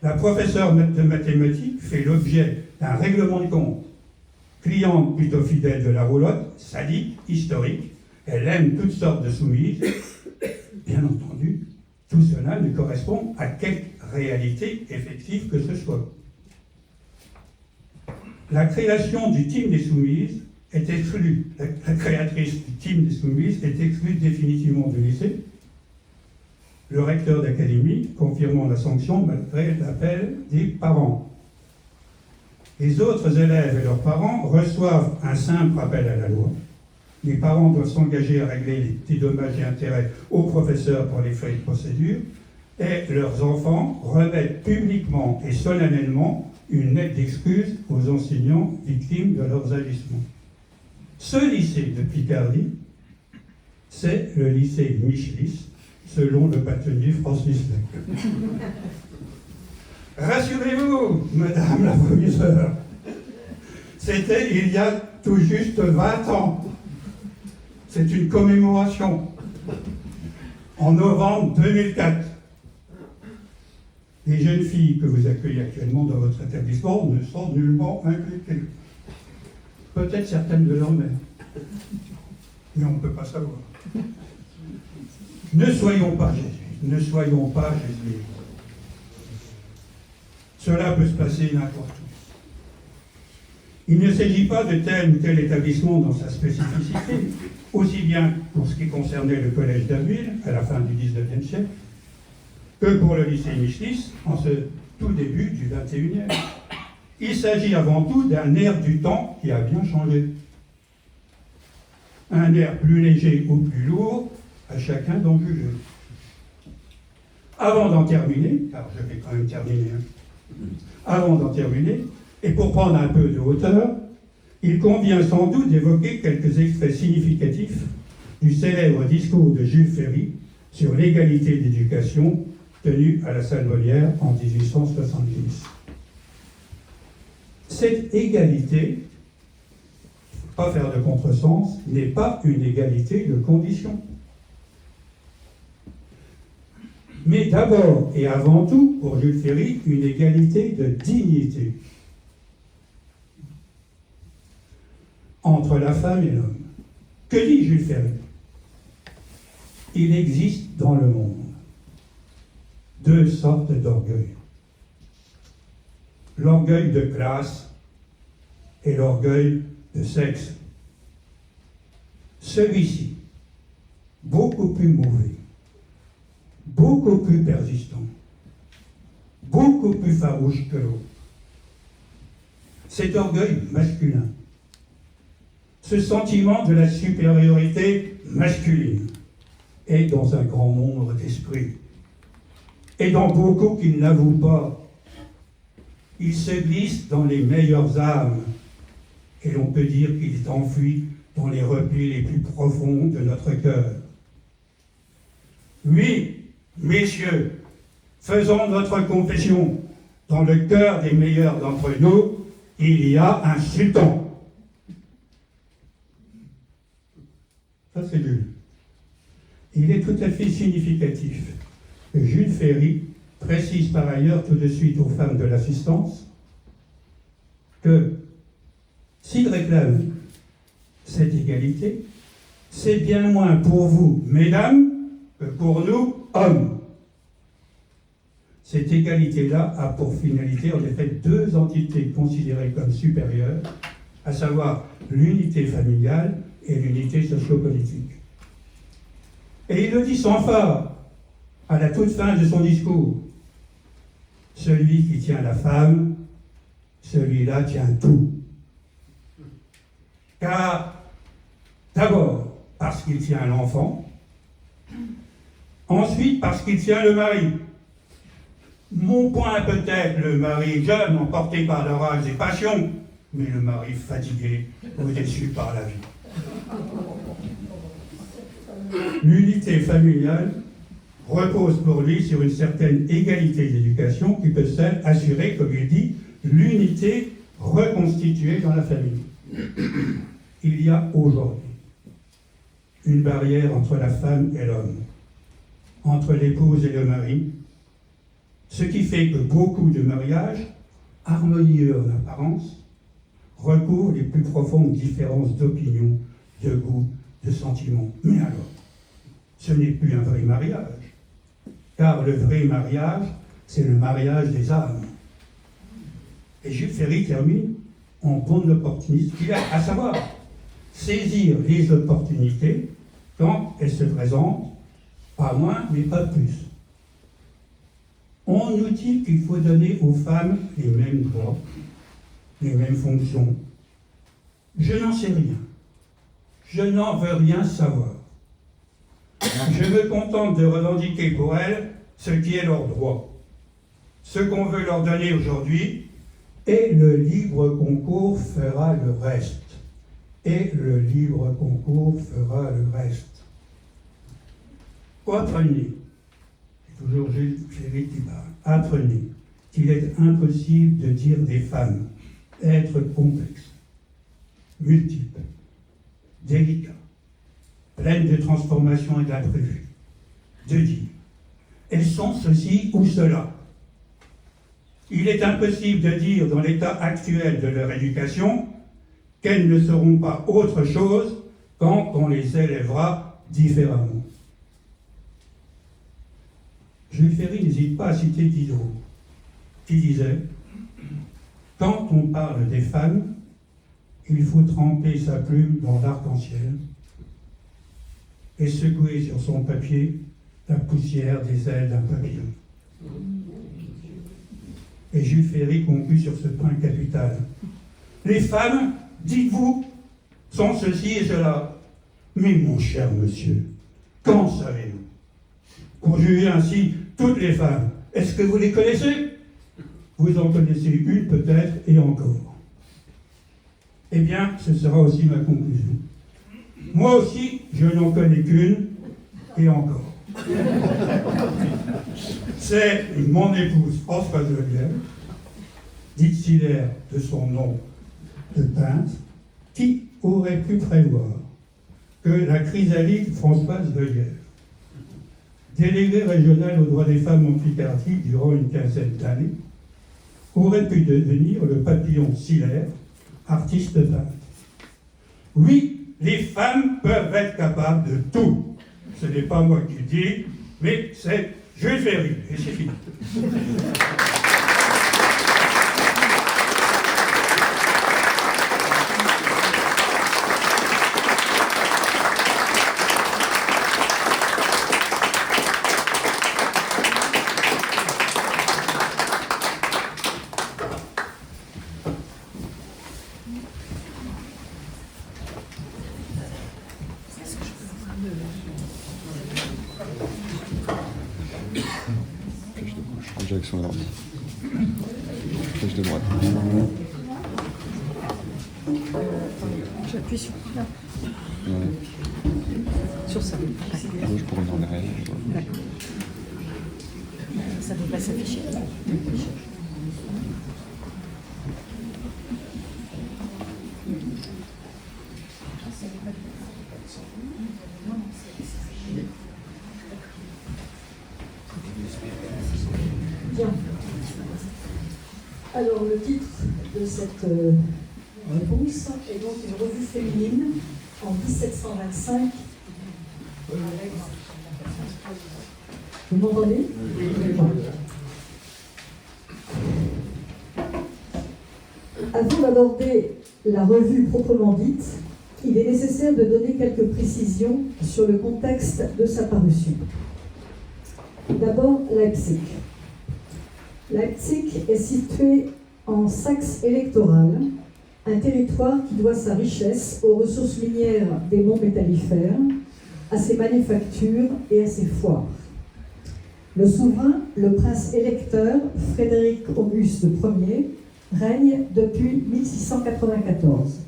La professeure de mathématiques fait l'objet d'un règlement de compte. Cliente plutôt fidèle de la roulotte, sadique, historique, elle aime toutes sortes de soumises. Bien entendu, tout cela ne correspond à quelque réalité effective que ce soit. La création du team des soumises est exclue. La créatrice du team des soumises est exclue définitivement du lycée. Le recteur d'académie confirmant la sanction malgré l'appel des parents. Les autres élèves et leurs parents reçoivent un simple rappel à la loi. Les parents doivent s'engager à régler les dommages et intérêts aux professeurs pour les frais de procédure et leurs enfants remettent publiquement et solennellement une lettre d'excuse aux enseignants victimes de leurs agissements. Ce lycée de Picardie, c'est le lycée Michelis, selon le bâtonnier Francis Lec. Rassurez-vous, madame la proviseure, c'était il y a tout juste 20 ans. C'est une commémoration en novembre 2004. Les jeunes filles que vous accueillez actuellement dans votre établissement ne sont nullement impliquées. Peut-être certaines de leur mère, mais on ne peut pas savoir. Ne soyons pas jésuites, ne soyons pas jésuites. Cela peut se passer n'importe où. Il ne s'agit pas de tel ou tel établissement dans sa spécificité, aussi bien pour ce qui concernait le collège d'Abbeville à la fin du XIXe siècle, que pour le lycée Michelis en ce tout début du XXIe. Il s'agit avant tout d'un air du temps qui a bien changé. Un air plus léger ou plus lourd, à chacun d'en juger. Avant d'en terminer, car je vais quand même terminer, avant d'en terminer, et pour prendre un peu de hauteur, il convient sans doute d'évoquer quelques extraits significatifs du célèbre discours de Jules Ferry sur l'égalité d'éducation tenu à la salle Molière en 1870. Cette égalité, pas faire de contresens, n'est pas une égalité de conditions. Mais d'abord et avant tout, pour Jules Ferry, une égalité de dignité entre la femme et l'homme. Que dit Jules Ferry? Il existe dans le monde deux sortes d'orgueil. L'orgueil de classe et l'orgueil de sexe. Celui-ci, beaucoup plus mauvais, beaucoup plus persistant, beaucoup plus farouche que l'autre. Cet orgueil masculin, ce sentiment de la supériorité masculine, est dans un grand nombre d'esprits, et dans beaucoup qui ne l'avouent pas. Il se glisse dans les meilleures âmes, et l'on peut dire qu'il est enfui dans les replis les plus profonds de notre cœur. Oui, messieurs, faisons notre confession. Dans le cœur des meilleurs d'entre nous, il y a un sultan. Ça, c'est Jules. Il est tout à fait significatif que Jules Ferry précise par ailleurs tout de suite aux femmes de l'assistance que s'il réclame cette égalité, c'est bien moins pour vous, mesdames, que pour nous, hommes. Cette égalité-là a pour finalité, en effet, deux entités considérées comme supérieures, à savoir l'unité familiale et l'unité sociopolitique. Et il le dit sans phare, à la toute fin de son discours. Celui qui tient la femme, celui-là tient tout. Car, d'abord, parce qu'il tient l'enfant, ensuite parce qu'il tient le mari. Mon point peut-être le mari jeune, emporté par le rage des passions, mais le mari fatigué ou déçu par la vie. L'unité familiale repose pour lui sur une certaine égalité d'éducation qui peut seule assurer, comme il dit, l'unité reconstituée dans la famille. Il y a aujourd'hui une barrière entre la femme et l'homme, entre l'épouse et le mari, ce qui fait que beaucoup de mariages, harmonieux en apparence, recouvrent les plus profondes différences d'opinion, de goût, de sentiments. Mais alors, ce n'est plus un vrai mariage, car le vrai mariage, c'est le mariage des âmes. Et Jules Ferry termine en bon opportuniste, qu'il a, à savoir saisir les opportunités quand elles se présentent, pas moins, mais pas plus. On nous dit qu'il faut donner aux femmes les mêmes droits, les mêmes fonctions. Je n'en sais rien. Je n'en veux rien savoir. Je me contente de revendiquer pour elles ce qui est leur droit. Ce qu'on veut leur donner aujourd'hui, et le libre concours fera le reste. Et le libre concours fera le reste. Apprenez, c'est toujours Jules Ferry qui parle, apprenez qu'il est impossible de dire des femmes être complexes, multiples, délicats, pleines de transformations et d'imprévus, de dire elles sont ceci ou cela. Il est impossible de dire dans l'état actuel de leur éducation qu'elles ne seront pas autre chose quand on les élèvera différemment. Jules Ferry n'hésite pas à citer Diderot, qui disait « Quand on parle des femmes, il faut tremper sa plume dans l'arc-en-ciel et secouer sur son papier la poussière des ailes d'un papillon. » Et Jules Ferry conclut sur ce point capital. Les femmes, dites-vous, sont ceci et cela. Mais mon cher monsieur, qu'en savez-vous? Pour juger ainsi toutes les femmes, est-ce que vous les connaissez? Vous en connaissez une peut-être et encore. Eh bien, ce sera aussi ma conclusion. Moi aussi, je n'en connais qu'une et encore. C'est mon épouse Françoise Lelièvre, dictionnaire de son nom de peintre, qui, aurait pu prévoir que la chrysalide Françoise Veuillère, déléguée régionale aux droits des femmes en Picardie durant une quinzaine d'années, aurait pu devenir le papillon Siller, artiste peintre. Oui, les femmes peuvent être capables de tout. Ce n'est pas moi qui le dis, mais c'est Jules Ferry, et c'est fini. Direction de l'ordi. Flèche de droite. J'appuie sur là. Sur ça. Gauche pour revenir en arrière. D'accord. Ça devrait s'afficher. Bien. Alors, le titre de cette réponse est donc une revue féminine en 1725. Vous m'entendez? Avant d'aborder la revue proprement dite, il est nécessaire de donner quelques précisions sur le contexte de sa parution. D'abord, Leipzig. Leipzig est situé en Saxe électorale, un territoire qui doit sa richesse aux ressources minières des monts métallifères, à ses manufactures et à ses foires. Le souverain, le prince électeur Frédéric Auguste Ier, règne depuis 1694.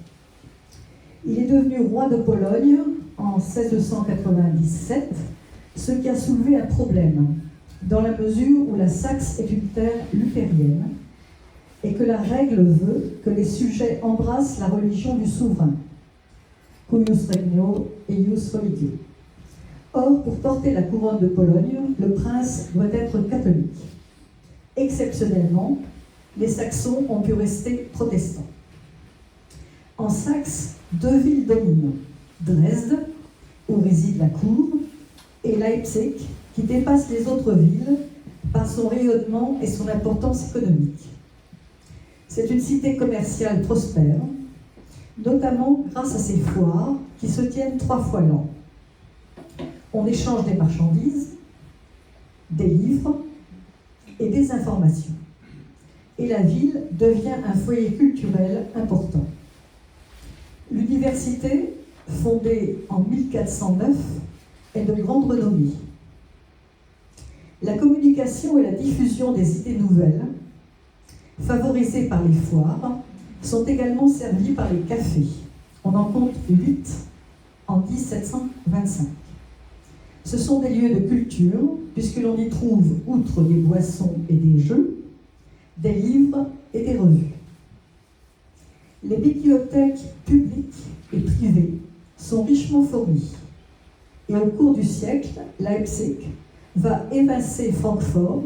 Il est devenu roi de Pologne en 1697, ce qui a soulevé un problème, dans la mesure où la Saxe est une terre luthérienne et que la règle veut que les sujets embrassent la religion du souverain, cuius regno eius religio. Or, pour porter la couronne de Pologne, le prince doit être catholique. Exceptionnellement, les Saxons ont pu rester protestants. En Saxe, deux villes dominent, Dresde, où réside la cour, et Leipzig, qui dépasse les autres villes par son rayonnement et son importance économique. C'est une cité commerciale prospère, notamment grâce à ses foires qui se tiennent 3 fois l'an. On échange des marchandises, des livres et des informations. Et la ville devient un foyer culturel important. L'université, fondée en 1409, est de grande renommée. La communication et la diffusion des idées nouvelles, favorisées par les foires, sont également servies par les cafés. On en compte 8 en 1725. Ce sont des lieux de culture, puisque l'on y trouve, outre des boissons et des jeux, des livres et des revues. Les bibliothèques publiques et privées sont richement fournies. Et au cours du siècle, Leipzig va évincer Francfort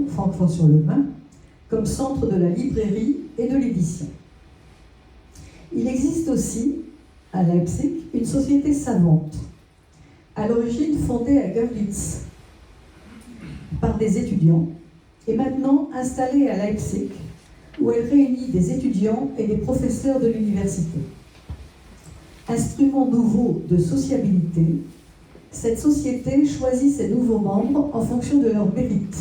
sur le Main, comme centre de la librairie et de l'édition. Il existe aussi, à Leipzig, une société savante, à l'origine fondée à Görlitz par des étudiants, et maintenant installée à Leipzig, où elle réunit des étudiants et des professeurs de l'université. Instrument nouveau de sociabilité, cette société choisit ses nouveaux membres en fonction de leur mérite,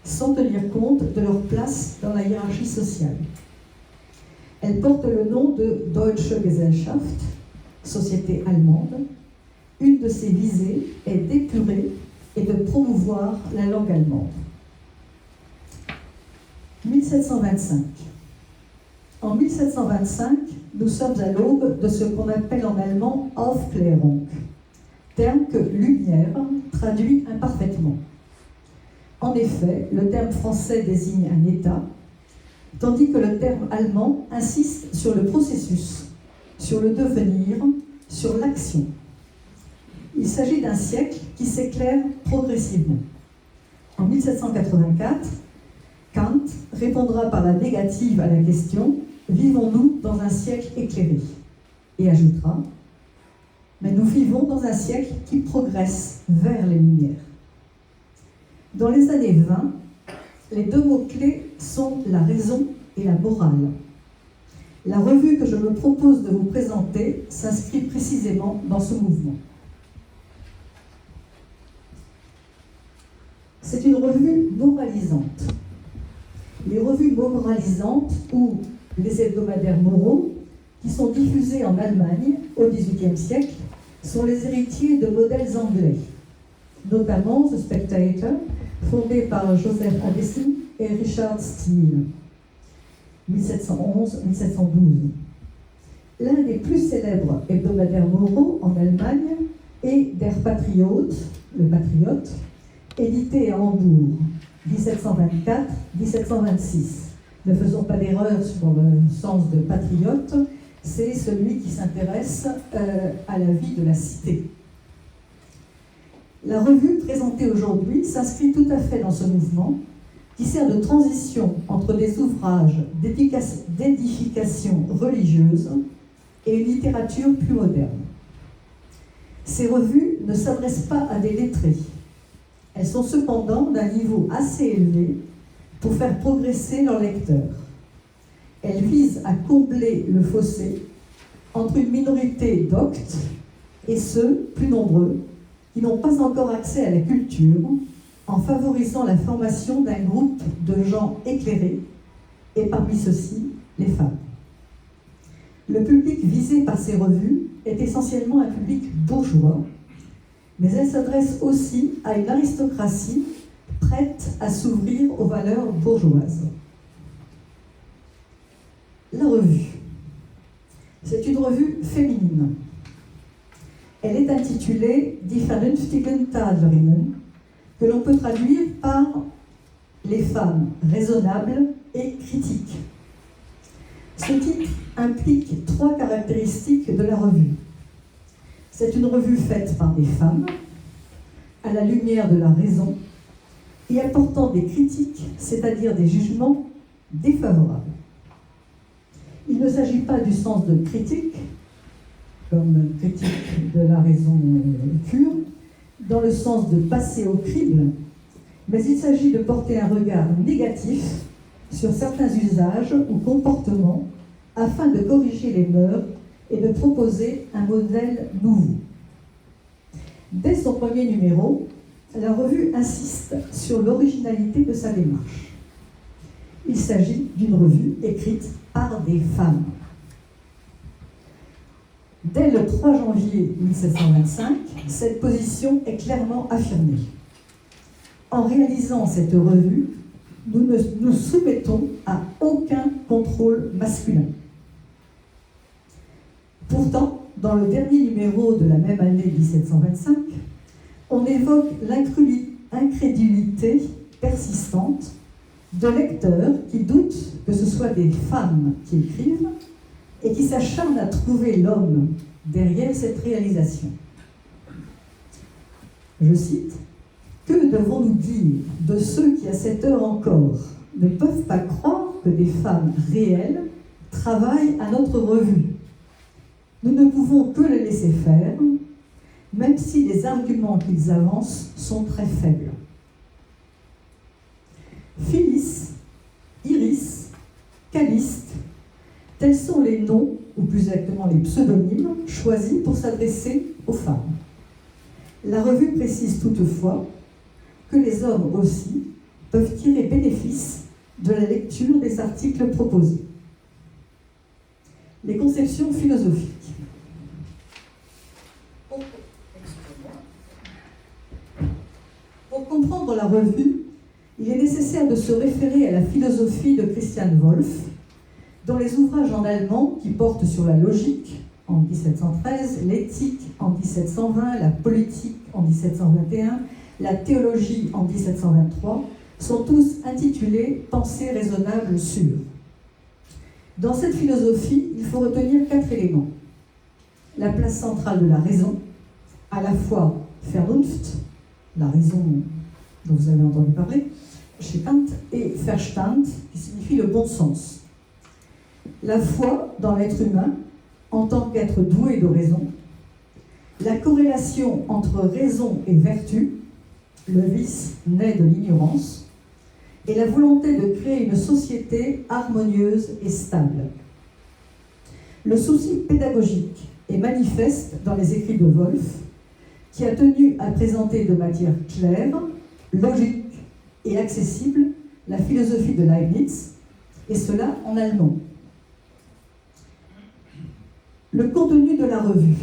sans tenir compte de leur place dans la hiérarchie sociale. Elle porte le nom de Deutsche Gesellschaft, société allemande. Une de ses visées est d'épurer et de promouvoir la langue allemande. 1725. En 1725, nous sommes à l'aube de ce qu'on appelle en allemand Aufklärung, terme que lumière traduit imparfaitement. En effet, le terme français désigne un état, tandis que le terme allemand insiste sur le processus, sur le devenir, sur l'action. Il s'agit d'un siècle qui s'éclaire progressivement. En 1784, Kant répondra par la négative à la question « Vivons-nous dans un siècle éclairé ?» et ajoutera « Mais nous vivons dans un siècle qui progresse vers les Lumières. » Dans les années 20, les deux mots-clés sont la raison et la morale. La revue que je me propose de vous présenter s'inscrit précisément dans ce mouvement. C'est une revue moralisante. Les revues moralisantes ou les hebdomadaires moraux, qui sont diffusés en Allemagne au XVIIIe siècle, sont les héritiers de modèles anglais, notamment The Spectator, fondé par Joseph Addison et Richard Steele, 1711-1712. L'un des plus célèbres hebdomadaires moraux en Allemagne est Der Patriot, le Patriote, édité à Hambourg, 1724-1726. Ne faisons pas d'erreur sur le sens de patriote, c'est celui qui s'intéresse à la vie de la cité. La revue présentée aujourd'hui s'inscrit tout à fait dans ce mouvement qui sert de transition entre des ouvrages d'édification religieuse et une littérature plus moderne. Ces revues ne s'adressent pas à des lettrés. Elles sont cependant d'un niveau assez élevé pour faire progresser leurs lecteurs. Elles visent à combler le fossé entre une minorité doctes et ceux, plus nombreux, qui n'ont pas encore accès à la culture, en favorisant la formation d'un groupe de gens éclairés, et parmi ceux-ci, les femmes. Le public visé par ces revues est essentiellement un public bourgeois, mais elle s'adresse aussi à une aristocratie prête à s'ouvrir aux valeurs bourgeoises. La revue. C'est une revue féminine. Elle est intitulée Die vernünftigen Tadlerinnen, que l'on peut traduire par les femmes raisonnables et critiques. Ce titre implique 3 caractéristiques de la revue. C'est une revue faite par des femmes, à la lumière de la raison, et apportant des critiques, c'est-à-dire des jugements défavorables. Il ne s'agit pas du sens de critique, comme critique de la raison pure, dans le sens de passer au crible, mais il s'agit de porter un regard négatif sur certains usages ou comportements afin de corriger les mœurs et de proposer un modèle nouveau. Dès son premier numéro, la revue insiste sur l'originalité de sa démarche. Il s'agit d'une revue écrite par des femmes. Dès le 3 janvier 1725, cette position est clairement affirmée. En réalisant cette revue, nous ne nous soumettons à aucun contrôle masculin. Pourtant, dans le dernier numéro de la même année 1725, on évoque l'incrédulité persistante de lecteurs qui doutent que ce soit des femmes qui écrivent et qui s'acharnent à trouver l'homme derrière cette réalisation. Je cite, « Que devons-nous dire de ceux qui, à cette heure encore, ne peuvent pas croire que des femmes réelles travaillent à notre revue? Nous ne pouvons que les laisser faire, même si les arguments qu'ils avancent sont très faibles. » Phyllis, Iris, Caliste, tels sont les noms, ou plus exactement les pseudonymes, choisis pour s'adresser aux femmes. La revue précise toutefois que les hommes aussi peuvent tirer bénéfice de la lecture des articles proposés. Les conceptions philosophiques. Pour comprendre la revue, il est nécessaire de se référer à la philosophie de Christian Wolff, dont les ouvrages en allemand qui portent sur la logique en 1713, l'éthique en 1720, la politique en 1721, la théologie en 1723, sont tous intitulés « Pensée raisonnable sûre ». Dans cette philosophie, il faut retenir 4 éléments. la place centrale de la raison, à la fois Vernunft, la raison dont vous avez entendu parler, chez Kant, et Verstand, qui signifie le bon sens. La foi dans l'être humain, en tant qu'être doué de raison, la corrélation entre raison et vertu, le vice naît de l'ignorance, et la volonté de créer une société harmonieuse et stable. Le souci pédagogique est manifeste dans les écrits de Wolff, qui a tenu à présenter de manière claire, logique et accessible la philosophie de Leibniz, et cela en allemand. Le contenu de la revue.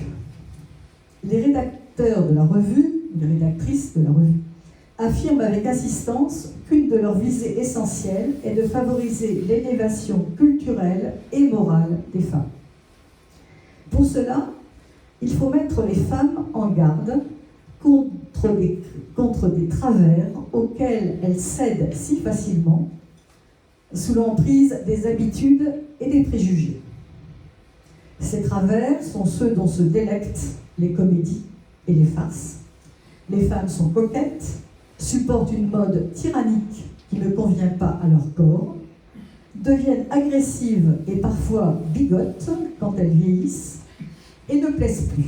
Les rédacteurs de la revue, les rédactrices de la revue, affirment avec insistance qu'une de leurs visées essentielles est de favoriser l'élévation culturelle et morale des femmes. Pour cela, il faut mettre les femmes en garde contre des travers auxquels elles cèdent si facilement, sous l'emprise des habitudes et des préjugés. Ces travers sont ceux dont se délectent les comédies et les farces. Les femmes sont coquettes, supportent une mode tyrannique qui ne convient pas à leur corps, deviennent agressives et parfois bigotes quand elles vieillissent et ne plaisent plus.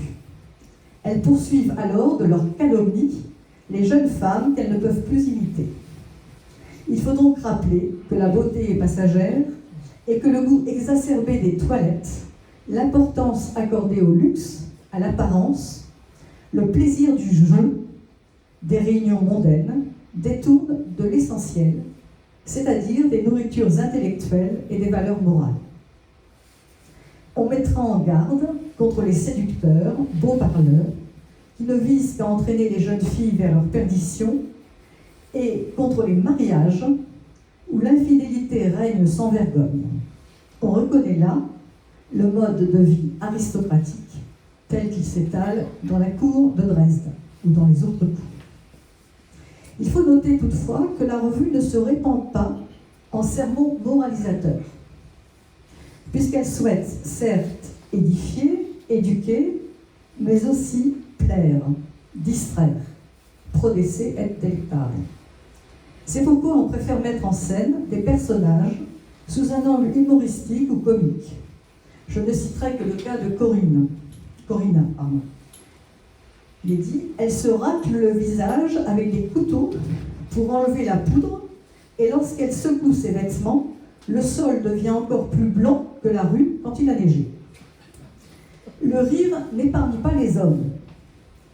Elles poursuivent alors de leur calomnie les jeunes femmes qu'elles ne peuvent plus imiter. Il faut donc rappeler que la beauté est passagère et que le goût exacerbé des toilettes, l'importance accordée au luxe, à l'apparence, le plaisir du jeu, des réunions mondaines, détournent de l'essentiel, c'est-à-dire des nourritures intellectuelles et des valeurs morales. On mettra en garde contre les séducteurs, beaux parleurs, qui ne visent qu'à entraîner les jeunes filles vers leur perdition, et contre les mariages où l'infidélité règne sans vergogne. On reconnaît là le mode de vie aristocratique tel qu'il s'étale dans la cour de Dresde ou dans les autres cours. Il faut noter toutefois que la revue ne se répand pas en sermons moralisateurs, puisqu'elle souhaite certes édifier, éduquer, mais aussi plaire, distraire, prodesse et delectare. C'est pourquoi on préfère mettre en scène des personnages sous un angle humoristique ou comique. Je ne citerai que le cas de Corinna. Il est dit, elle se racle le visage avec des couteaux pour enlever la poudre, et lorsqu'elle secoue ses vêtements, le sol devient encore plus blanc que la rue quand il a neigé. Le rire n'épargne pas les hommes,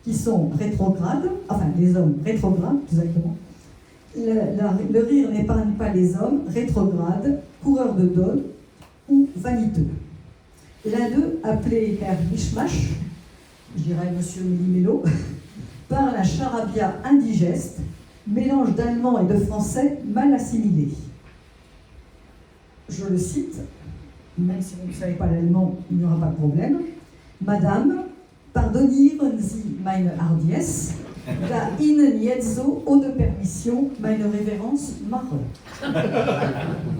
qui sont rétrogrades, enfin les hommes rétrogrades, exactement. Le rire n'épargne pas les hommes rétrogrades, coureurs de dol ou vaniteux. L'un d'eux, appelé Herr Mischmasch, je dirais Monsieur Millimélo, parle un charabia indigeste, mélange d'allemand et de français mal assimilé. Je le cite, même si vous ne savez pas l'allemand, il n'y aura pas de problème. Madame, pardonnieren Sie meine Hardiesse, da Ihnen jetzo ohne Permission meine Révérence mache.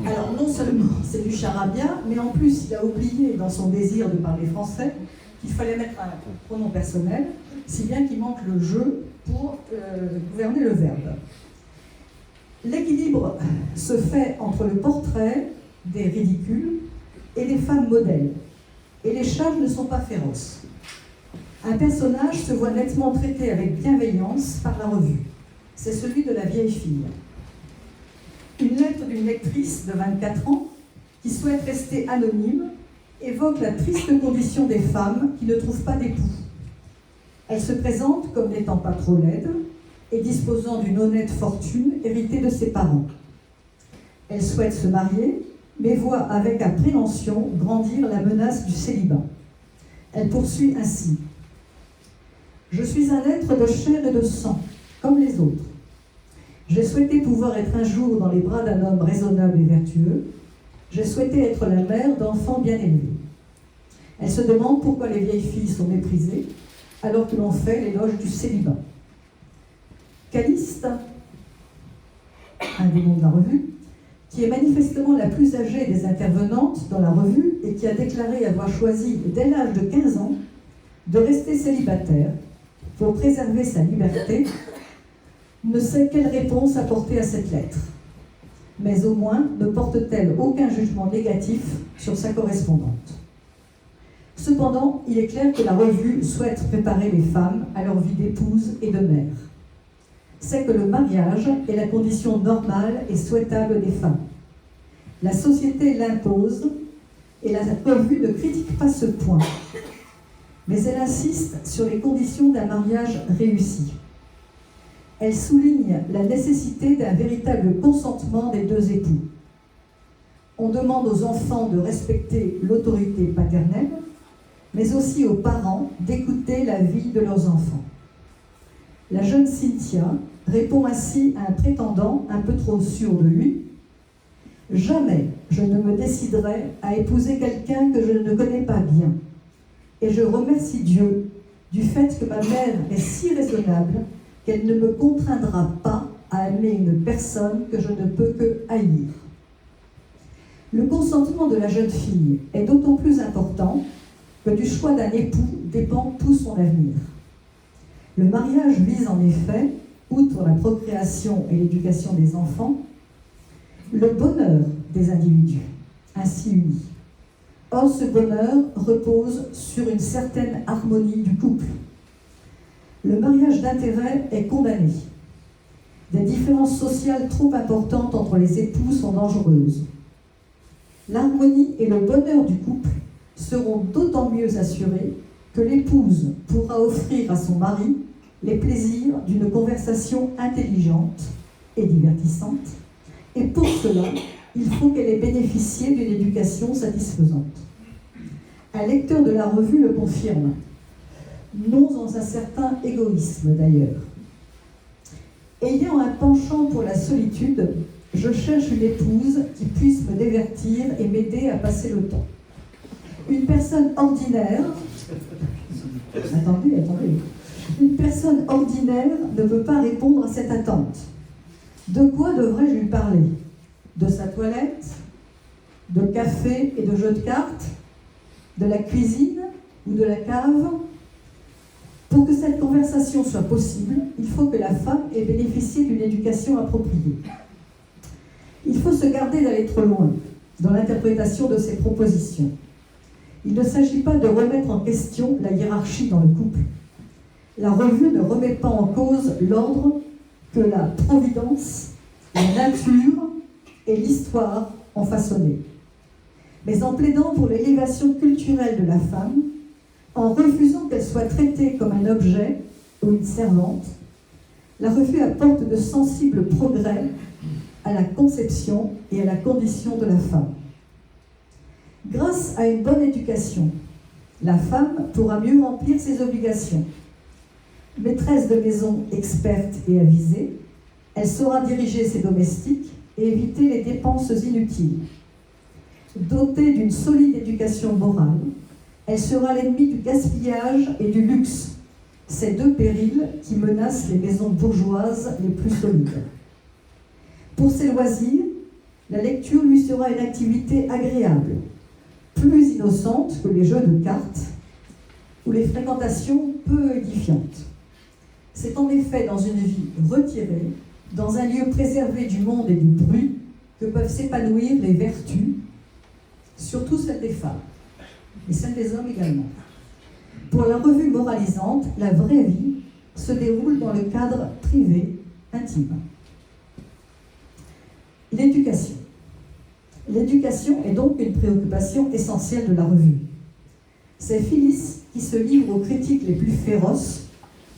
Alors non seulement c'est du charabia, mais en plus il a oublié dans son désir de parler français qu'il fallait mettre un pronom personnel, si bien qu'il manque le jeu pour gouverner le verbe. L'équilibre se fait entre le portrait des ridicules et les femmes modèles, et les charges ne sont pas féroces. Un personnage se voit nettement traité avec bienveillance par la revue. C'est celui de la vieille fille. Une lettre d'une lectrice de 24 ans qui souhaite rester anonyme évoque la triste condition des femmes qui ne trouvent pas d'époux. Elle se présente comme n'étant pas trop laide et disposant d'une honnête fortune héritée de ses parents. Elle souhaite se marier, mais voit avec appréhension grandir la menace du célibat. Elle poursuit ainsi. « Je suis un être de chair et de sang, comme les autres. J'ai souhaité pouvoir être un jour dans les bras d'un homme raisonnable et vertueux. J'ai souhaité être la mère d'enfants bien élevés. » Elle se demande pourquoi les vieilles filles sont méprisées, alors que l'on fait l'éloge du célibat. Caliste, un des noms de la revue, qui est manifestement la plus âgée des intervenantes dans la revue et qui a déclaré avoir choisi dès l'âge de 15 ans de rester célibataire pour préserver sa liberté, ne sait quelle réponse apporter à cette lettre. Mais au moins ne porte-t-elle aucun jugement négatif sur sa correspondante. Cependant, il est clair que la revue souhaite préparer les femmes à leur vie d'épouse et de mère. C'est que le mariage est la condition normale et souhaitable des femmes. La société l'impose et la revue ne critique pas ce point. Mais elle insiste sur les conditions d'un mariage réussi. Elle souligne la nécessité d'un véritable consentement des deux époux. On demande aux enfants de respecter l'autorité paternelle, mais aussi aux parents d'écouter la vie de leurs enfants. La jeune Cynthia répond ainsi à un prétendant un peu trop sûr de lui. « Jamais je ne me déciderai à épouser quelqu'un que je ne connais pas bien. Et je remercie Dieu du fait que ma mère est si raisonnable qu'elle ne me contraindra pas à aimer une personne que je ne peux que haïr. » Le consentement de la jeune fille est d'autant plus important que du choix d'un époux dépend tout son avenir. Le mariage vise en effet, outre la procréation et l'éducation des enfants, le bonheur des individus, ainsi unis. Or, ce bonheur repose sur une certaine harmonie du couple. Le mariage d'intérêt est condamné. Des différences sociales trop importantes entre les époux sont dangereuses. L'harmonie et le bonheur du couple seront d'autant mieux assurés que l'épouse pourra offrir à son mari les plaisirs d'une conversation intelligente et divertissante, et pour cela, il faut qu'elle ait bénéficié d'une éducation satisfaisante. Un lecteur de la revue le confirme, non sans un certain égoïsme d'ailleurs. Ayant un penchant pour la solitude, je cherche une épouse qui puisse me divertir et m'aider à passer le temps. Une personne ordinaire, attendez, une personne ordinaire ne peut pas répondre à cette attente. De quoi devrais-je lui parler? De sa toilette? De café et de jeux de cartes? De la cuisine ou de la cave? Pour que cette conversation soit possible, il faut que la femme ait bénéficié d'une éducation appropriée. Il faut se garder d'aller trop loin dans l'interprétation de ces propositions. Il ne s'agit pas de remettre en question la hiérarchie dans le couple. La revue ne remet pas en cause l'ordre que la providence, la nature et l'histoire ont façonné. Mais en plaidant pour l'élévation culturelle de la femme, en refusant qu'elle soit traitée comme un objet ou une servante, la revue apporte de sensibles progrès à la conception et à la condition de la femme. Grâce à une bonne éducation, la femme pourra mieux remplir ses obligations. Maîtresse de maison experte et avisée, elle saura diriger ses domestiques et éviter les dépenses inutiles. Dotée d'une solide éducation morale, elle sera l'ennemie du gaspillage et du luxe, ces deux périls qui menacent les maisons bourgeoises les plus solides. Pour ses loisirs, la lecture lui sera une activité agréable, plus innocente que les jeux de cartes ou les fréquentations peu édifiantes. C'est en effet dans une vie retirée, dans un lieu préservé du monde et du bruit, que peuvent s'épanouir les vertus, surtout celles des femmes, et celles des hommes également. Pour la revue moralisante, la vraie vie se déroule dans le cadre privé, intime. L'éducation. L'éducation est donc une préoccupation essentielle de la revue. C'est Phyllis qui se livre aux critiques les plus féroces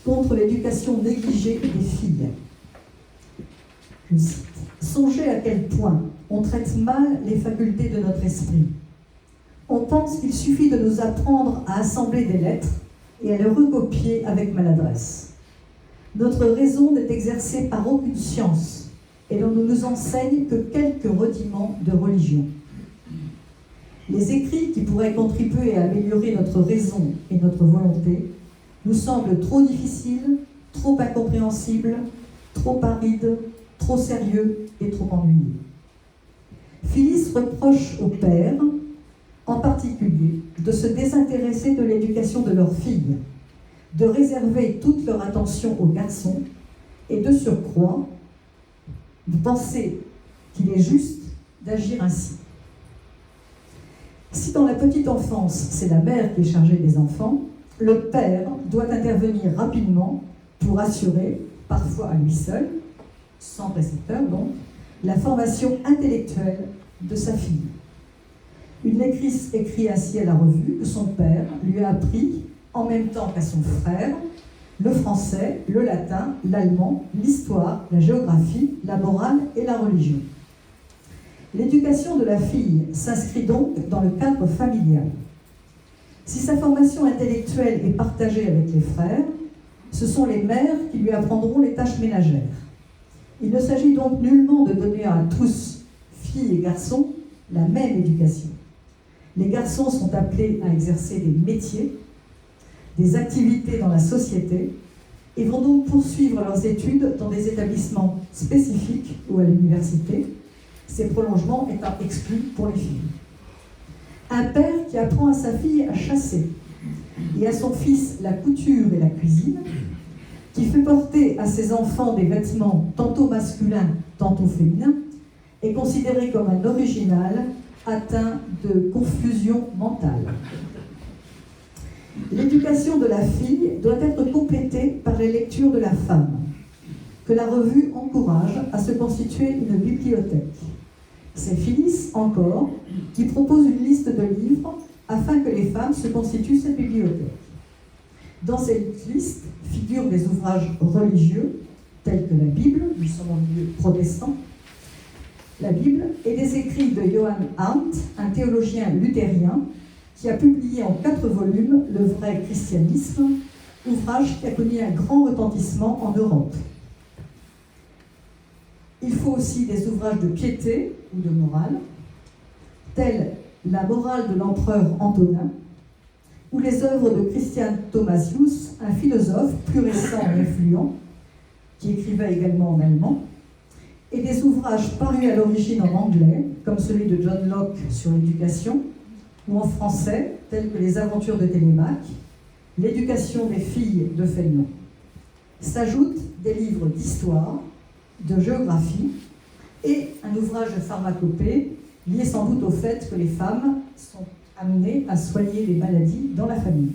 contre l'éducation négligée des filles. Je cite, « Songez à quel point on traite mal les facultés de notre esprit. On pense qu'il suffit de nous apprendre à assembler des lettres et à les recopier avec maladresse. Notre raison n'est exercée par aucune science et l'on ne nous enseigne que quelques rudiments de religion. Les écrits qui pourraient contribuer à améliorer notre raison et notre volonté nous semblent trop difficiles, trop incompréhensibles, trop arides, trop sérieux et trop ennuyeux. Phyllis reproche au père en particulier de se désintéresser de l'éducation de leurs filles, de réserver toute leur attention aux garçons et de surcroît de penser qu'il est juste d'agir ainsi. Si dans la petite enfance, c'est la mère qui est chargée des enfants, le père doit intervenir rapidement pour assurer, parfois à lui seul, sans précepteur donc, la formation intellectuelle de sa fille. Une lectrice écrit ainsi à la revue que son père lui a appris, en même temps qu'à son frère, le français, le latin, l'allemand, l'histoire, la géographie, la morale et la religion. L'éducation de la fille s'inscrit donc dans le cadre familial. Si sa formation intellectuelle est partagée avec les frères, ce sont les mères qui lui apprendront les tâches ménagères. Il ne s'agit donc nullement de donner à tous, filles et garçons, la même éducation. Les garçons sont appelés à exercer des métiers, des activités dans la société, et vont donc poursuivre leurs études dans des établissements spécifiques ou à l'université, ces prolongements étant exclus pour les filles. Un père qui apprend à sa fille à chasser et à son fils la couture et la cuisine, qui fait porter à ses enfants des vêtements tantôt masculins, tantôt féminins, est considéré comme un original atteint de confusion mentale. L'éducation de la fille doit être complétée par les lectures de la femme, que la revue encourage à se constituer une bibliothèque. C'est Phyllis, encore, qui propose une liste de livres afin que les femmes se constituent cette bibliothèque. Dans cette liste figurent des ouvrages religieux, tels que la Bible, nous sommes en milieu protestant, la Bible, et des écrits de Johann Arndt, un théologien luthérien, qui a publié en 4 volumes Le vrai christianisme, ouvrage qui a connu un grand retentissement en Europe. Il faut aussi des ouvrages de piété ou de morale, tels La morale de l'empereur Antonin, ou les œuvres de Christian Thomasius, un philosophe plus récent et influent, qui écrivait également en allemand, et des ouvrages parus à l'origine en anglais, comme celui de John Locke sur l'éducation, ou en français, tels que Les aventures de Télémaque, L'éducation des filles de Fénelon. S'ajoutent des livres d'histoire, de géographie et un ouvrage de pharmacopée lié sans doute au fait que les femmes sont amenées à soigner les maladies dans la famille.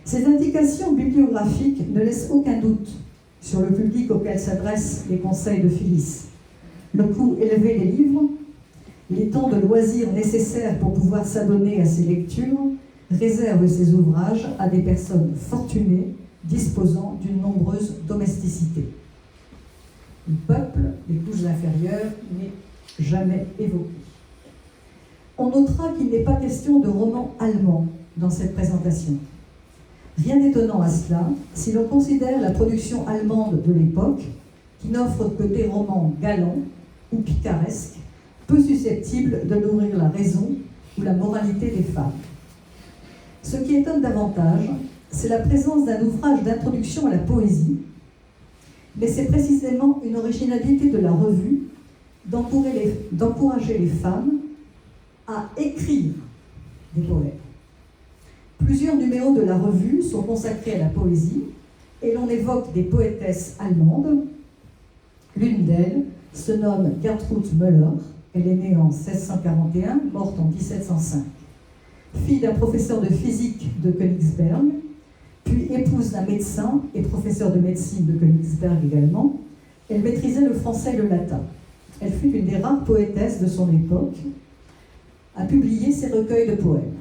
Ces indications bibliographiques ne laissent aucun doute sur le public auquel s'adressent les conseils de Phyllis. Le coût élevé des livres, les temps de loisirs nécessaires pour pouvoir s'adonner à ces lectures réservent ces ouvrages à des personnes fortunées disposant d'une nombreuse domesticité. Le peuple, les couches inférieures, n'est jamais évoqué. On notera qu'il n'est pas question de roman allemand dans cette présentation. Rien d'étonnant à cela si l'on considère la production allemande de l'époque, qui n'offre que des romans galants ou picaresques, peu susceptibles de nourrir la raison ou la moralité des femmes. Ce qui étonne davantage, c'est la présence d'un ouvrage d'introduction à la poésie, mais c'est précisément une originalité de la revue d'encourager les femmes à écrire des poèmes. Plusieurs numéros de la revue sont consacrés à la poésie et l'on évoque des poétesses allemandes. L'une d'elles se nomme Gertrud Müller. Elle est née en 1641, morte en 1705. Fille d'un professeur de physique de Königsberg, puis épouse d'un médecin et professeur de médecine de Königsberg également, elle maîtrisait le français et le latin. Elle fut une des rares poétesses de son époque à publier ses recueils de poèmes.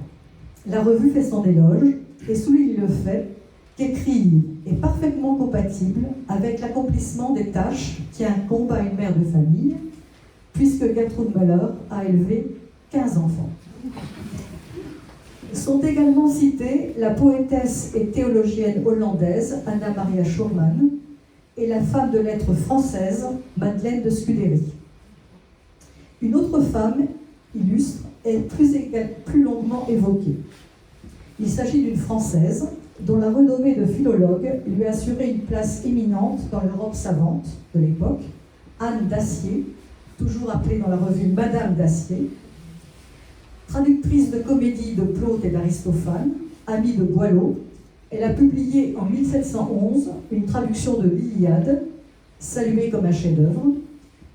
La revue fait son éloge et souligne le fait qu'écrire est parfaitement compatible avec l'accomplissement des tâches qui incombent à une mère de famille, puisque Gertrud Müller a élevé 15 enfants. Sont également citées la poétesse et théologienne hollandaise Anna Maria Schurman et la femme de lettres française Madeleine de Scudéry. Une autre femme illustre est plus longuement évoquée. Il s'agit d'une Française dont la renommée de philologue lui a assuré une place éminente dans l'Europe savante de l'époque, Anne Dacier, toujours appelée dans la revue Madame Dacier, Traductrice de comédie de Plaute et d'Aristophane, amie de Boileau, elle a publié en 1711 une traduction de l'Iliade, saluée comme un chef-d'œuvre,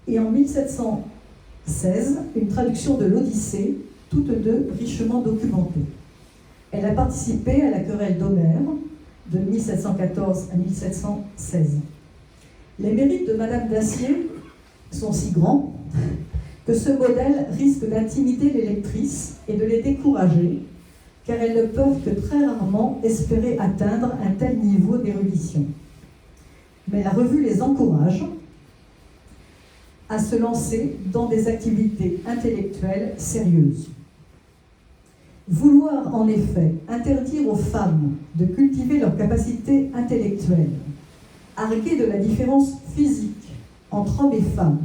et en 1716 une traduction de l'Odyssée, toutes deux richement documentées. Elle a participé à la querelle d'Homère de 1714 à 1716. Les mérites de Madame Dacier sont si grands que ce modèle risque d'intimider les lectrices et de les décourager, car elles ne peuvent que très rarement espérer atteindre un tel niveau d'érudition. Mais la revue les encourage à se lancer dans des activités intellectuelles sérieuses. Vouloir en effet interdire aux femmes de cultiver leur capacité intellectuelle, arguer de la différence physique entre hommes et femmes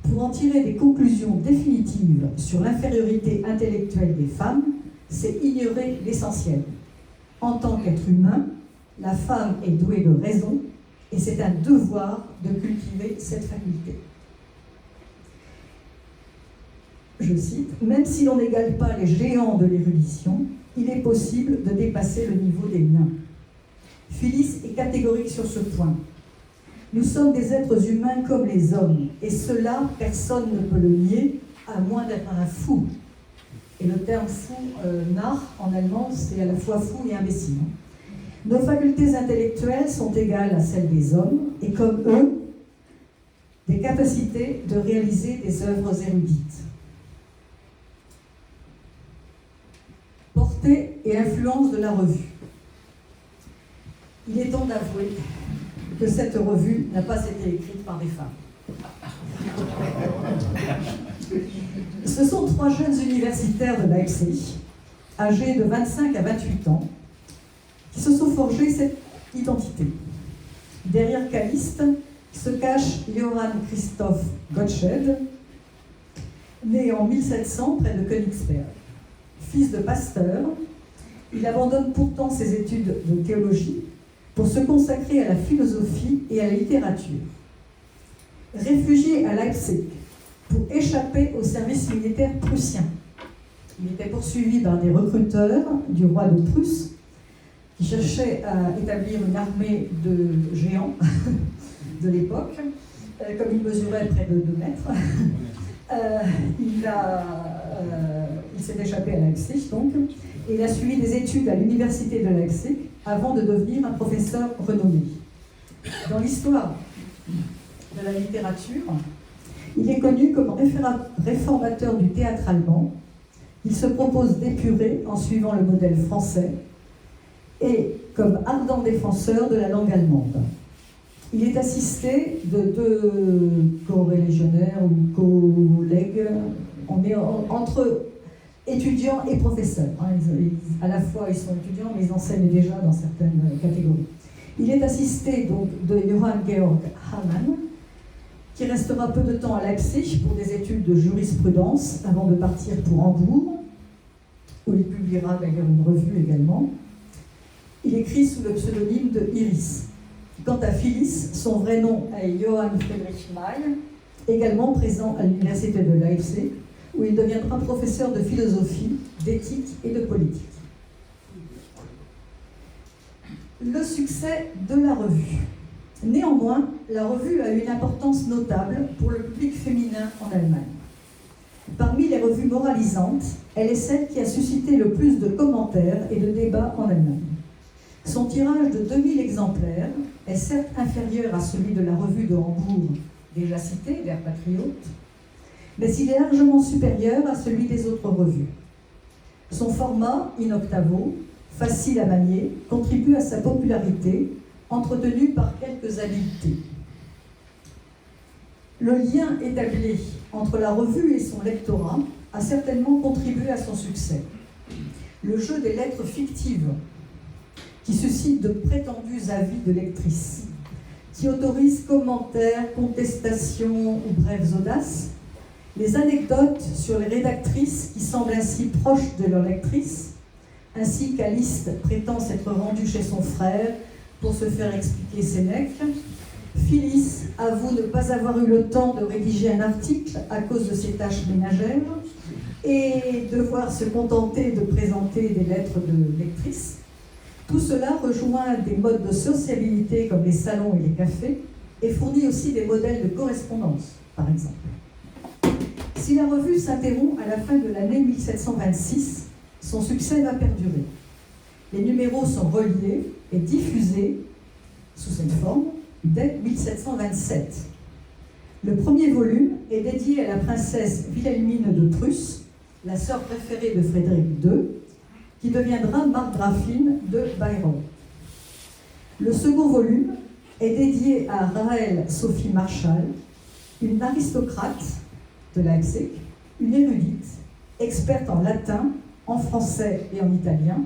pour en tirer des conclusions définitives sur l'infériorité intellectuelle des femmes, c'est ignorer l'essentiel. En tant qu'être humain, la femme est douée de raison et c'est un devoir de cultiver cette faculté. Je cite, « Même si l'on n'égale pas les géants de l'érudition, il est possible de dépasser le niveau des nains. » Phyllis est catégorique sur ce point. Nous sommes des êtres humains comme les hommes, et cela, personne ne peut le nier, à moins d'être un fou. Et le terme fou, Narr, en allemand, c'est à la fois fou et imbécile. Nos facultés intellectuelles sont égales à celles des hommes, et comme eux, des capacités de réaliser des œuvres érudites. Portée et influence de la revue. Il est temps d'avouer que cette revue n'a pas été écrite par des femmes. Ce sont 3 jeunes universitaires de Leipzig, âgés de 25 à 28 ans, qui se sont forgés cette identité. Derrière Calliste se cache Johann Christoph Gottsched, né en 1700 près de Königsberg. Fils de pasteur, il abandonne pourtant ses études de théologie pour se consacrer à la philosophie et à la littérature. Réfugié à Leipzig pour échapper au service militaire prussien, il était poursuivi par des recruteurs du roi de Prusse qui cherchaient à établir une armée de géants de l'époque. Comme il mesurait près de 2 mètres, il s'est échappé à Leipzig, donc, et il a suivi des études à l'université de Leipzig avant de devenir un professeur renommé. Dans l'histoire de la littérature, il est connu comme réformateur du théâtre allemand. Il se propose d'épurer en suivant le modèle français et comme ardent défenseur de la langue allemande. Il est assisté de 2 co-légionnaires ou collègues. On est entre étudiants et professeurs. À la fois, ils sont étudiants, mais ils enseignent déjà dans certaines catégories. Il est assisté donc de Johann Georg Hamann, qui restera peu de temps à Leipzig pour des études de jurisprudence avant de partir pour Hambourg, où il publiera d'ailleurs une revue également. Il écrit sous le pseudonyme de Iris. Quant à Phyllis, son vrai nom est Johann Friedrich May, également présent à l'université de Leipzig, où il deviendra professeur de philosophie, d'éthique et de politique. Le succès de la revue. Néanmoins, la revue a une importance notable pour le public féminin en Allemagne. Parmi les revues moralisantes, elle est celle qui a suscité le plus de commentaires et de débats en Allemagne. Son tirage de 2000 exemplaires est certes inférieur à celui de la revue de Hambourg, déjà citée, L'Air Patriote, mais il est largement supérieur à celui des autres revues. Son format, in octavo, facile à manier, contribue à sa popularité, entretenue par quelques habiletés. Le lien établi entre la revue et son lectorat a certainement contribué à son succès. Le jeu des lettres fictives, qui suscite de prétendus avis de lectrices, qui autorisent commentaires, contestations ou brèves audaces, les anecdotes sur les rédactrices qui semblent ainsi proches de leurs lectrices, ainsi qu'Aliste prétend s'être rendue chez son frère pour se faire expliquer Sénèque. Phyllis avoue ne pas avoir eu le temps de rédiger un article à cause de ses tâches ménagères. et devoir se contenter de présenter des lettres de lectrices. Tout cela rejoint des modes de sociabilité comme les salons et les cafés et fournit aussi des modèles de correspondance, par exemple. Si la revue s'interrompt à la fin de l'année 1726, son succès va perdurer. Les numéros sont reliés et diffusés sous cette forme dès 1727. Le premier volume est dédié à la princesse Wilhelmine de Prusse, la sœur préférée de Frédéric II, qui deviendra margrafine de Bayreuth. Le second volume est dédié à Rahel Sophie Marshall, une aristocrate de Leipzig, une érudite, experte en latin, en français et en italien,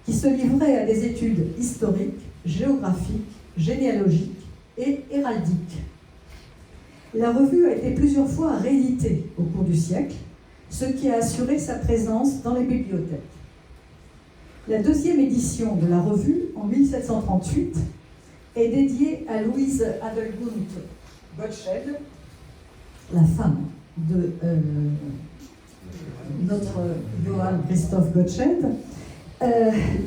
qui se livrait à des études historiques, géographiques, généalogiques et héraldiques. La revue a été plusieurs fois rééditée au cours du siècle, ce qui a assuré sa présence dans les bibliothèques. La deuxième édition de la revue, en 1738, est dédiée à Louise Adelgunt Gottsched, la femme de notre Johann Christoph Gottsched,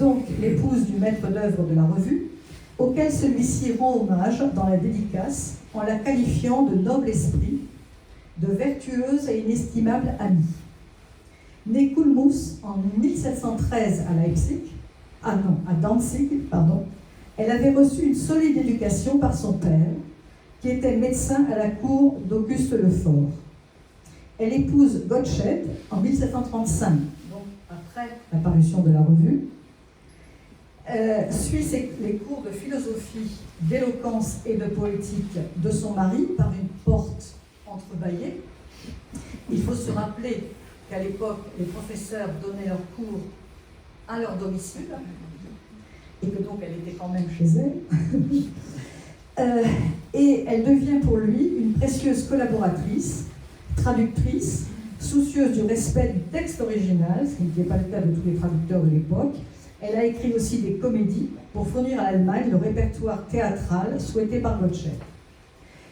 donc l'épouse du maître d'œuvre de la revue, auquel celui-ci rend hommage dans la dédicace en la qualifiant de noble esprit, de vertueuse et inestimable amie. Née Kulmus en 1713 à Danzig, elle avait reçu une solide éducation par son père, qui était médecin à la cour d'Auguste le Fort. Elle épouse Gottsched en 1735, donc après la parution de la revue, suit les cours de philosophie, d'éloquence et de poétique de son mari par une porte entrebâillée. Il faut se rappeler qu'à l'époque, les professeurs donnaient leurs cours à leur domicile et que donc elle était quand même chez elle. Et elle devient pour lui une précieuse collaboratrice, traductrice, soucieuse du respect du texte original, ce qui n'était pas le cas de tous les traducteurs de l'époque. Elle a écrit aussi des comédies pour fournir à l'Allemagne le répertoire théâtral souhaité par Gottsched.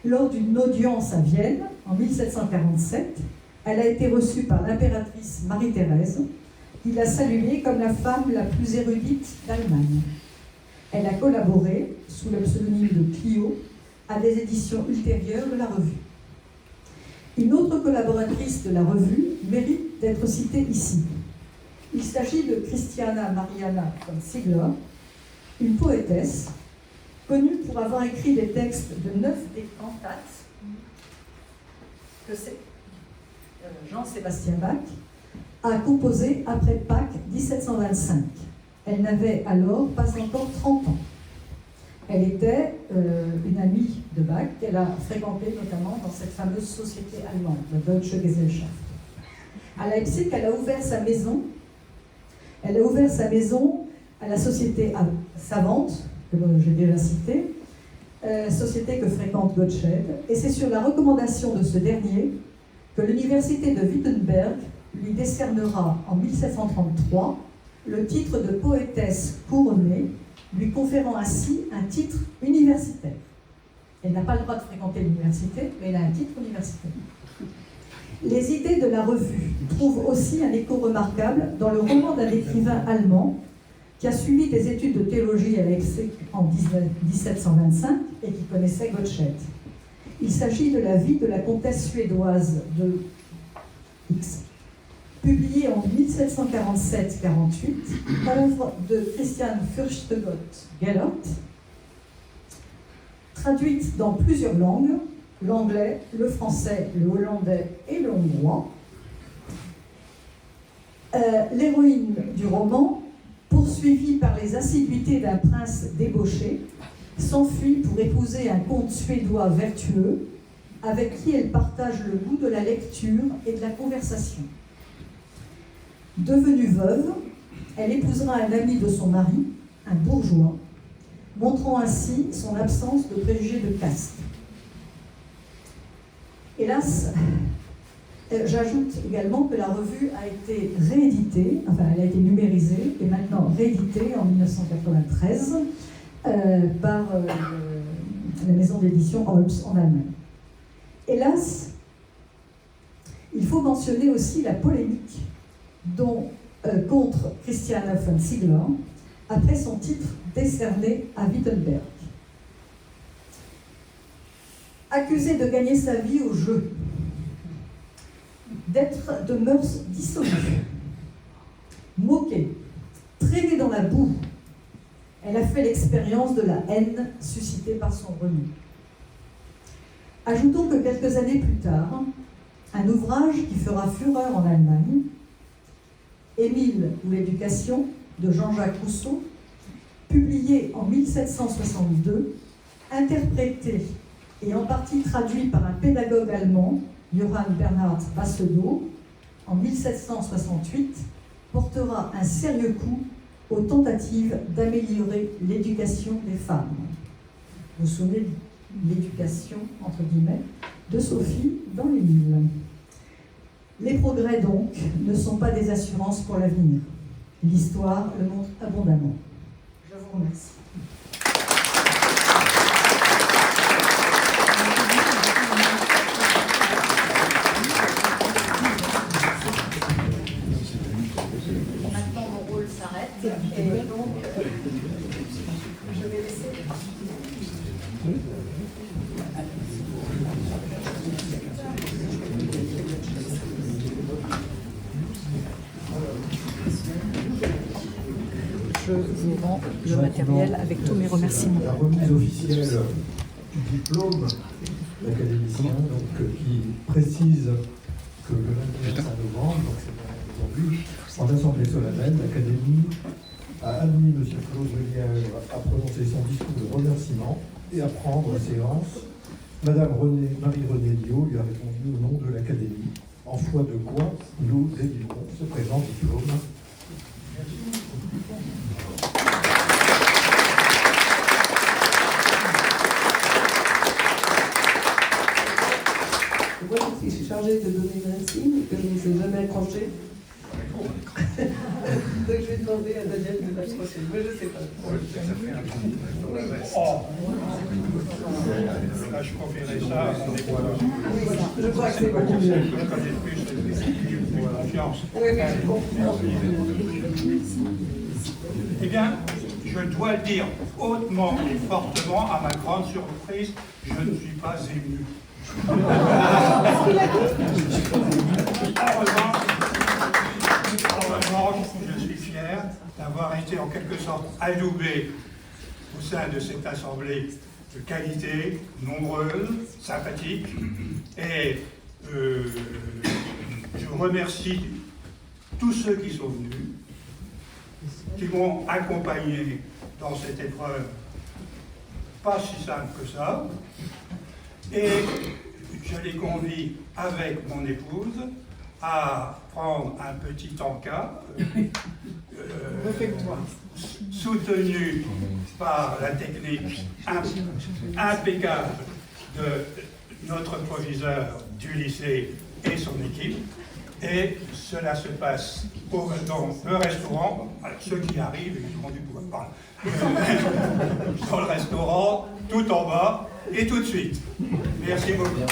Lors d'une audience à Vienne, en 1747, elle a été reçue par l'impératrice Marie-Thérèse, qui l'a saluée comme la femme la plus érudite d'Allemagne. Elle a collaboré, sous le pseudonyme de Clio, à des éditions ultérieures de la revue. Une autre collaboratrice de la revue mérite d'être citée ici. Il s'agit de Christiana Mariana von Ziegler, une poétesse connue pour avoir écrit des textes de 9 des cantates que Jean-Sébastien Bach a composé après Pâques 1725. Elle n'avait alors pas encore 30 ans. Elle était une amie de Bach qu'elle a fréquentée notamment dans cette fameuse société allemande, la Deutsche Gesellschaft. À Leipzig, elle a ouvert sa maison à la société savante, que j'ai déjà citée, société que fréquente Gottsched, et c'est sur la recommandation de ce dernier que l'université de Wittenberg lui décernera en 1733 le titre de poétesse couronnée, lui conférant ainsi un titre universitaire. Elle n'a pas le droit de fréquenter l'université, mais elle a un titre universitaire. Les idées de la revue trouvent aussi un écho remarquable dans le roman d'un écrivain allemand qui a suivi des études de théologie à Leipzig en 1725 et qui connaissait Gottsched. Il s'agit de la vie de la comtesse suédoise de X, publiée en 1747-48, œuvre de Christian Fürchtegott Gellert, traduite dans plusieurs langues, l'anglais, le français, le hollandais et le hongrois. L'héroïne du roman, poursuivie par les assiduités d'un prince débauché, s'enfuit pour épouser un comte suédois vertueux, avec qui elle partage le goût de la lecture et de la conversation. Devenue veuve, elle épousera un ami de son mari, un bourgeois, montrant ainsi son absence de préjugés de caste. Hélas, j'ajoute également que la revue a été rééditée, enfin elle a été numérisée et maintenant rééditée en 1993 par la maison d'édition Holz en Allemagne. Hélas, Il faut mentionner aussi la polémique contre Christiane von Ziegler après son titre décerné à Wittenberg. Accusé de gagner sa vie au jeu, d'être de mœurs dissolues, moquée, traînée dans la boue, elle a fait l'expérience de la haine suscitée par son renom. Ajoutons que quelques années plus tard, un ouvrage qui fera fureur en Allemagne, Émile ou l'éducation, de Jean-Jacques Rousseau, publié en 1762, interprété et en partie traduit par un pédagogue allemand, Johann Bernhard Bassedow, en 1768, portera un sérieux coup aux tentatives d'améliorer l'éducation des femmes. Vous vous souvenez de l'éducation, entre guillemets, de Sophie dans les Mille. Les progrès, donc, ne sont pas des assurances pour l'avenir. L'histoire le montre abondamment. Je vous remercie. Maintenant, mon rôle s'arrête. Et donc, je vais laisser. Je vous rends le matériel avec tous mes remerciements. La remise officielle du diplôme d'académicien, qui précise que le 25 novembre, donc c'est aujourd'hui, en assemblée solennelle, l'Académie a admis M. Claude Melièvre à prononcer son discours de remerciement et à prendre séance. Madame Marie-Renée Liot lui a répondu au nom de l'Académie, en foi de quoi nous délivrons ce présent diplôme. Moi, je suis chargée de donner un signe que je ne sais jamais accrocher. Donc je vais demander à Daniel de l'accrocher. Mais je ne sais pas. Là, je confierai ça. Je crois que c'est beaucoup mieux. Je connais plus confiance. Oui, mais je comprends. Eh bien, je dois le dire hautement et fortement, à ma grande surprise, je ne suis pas ému. En revanche, je suis fier d'avoir été en quelque sorte adoubé au sein de cette assemblée de qualité, nombreuse, sympathique, et je remercie tous ceux qui sont venus, qui m'ont accompagné dans cette épreuve pas si simple que ça, et je les convie avec mon épouse à prendre un petit encas soutenu par la technique impeccable de notre proviseur du lycée et son équipe. Et cela se passe dans le restaurant. Ceux qui arrivent, ils ont dû pouvoir parler. Dans le restaurant, tout en bas et tout de suite. Merci beaucoup.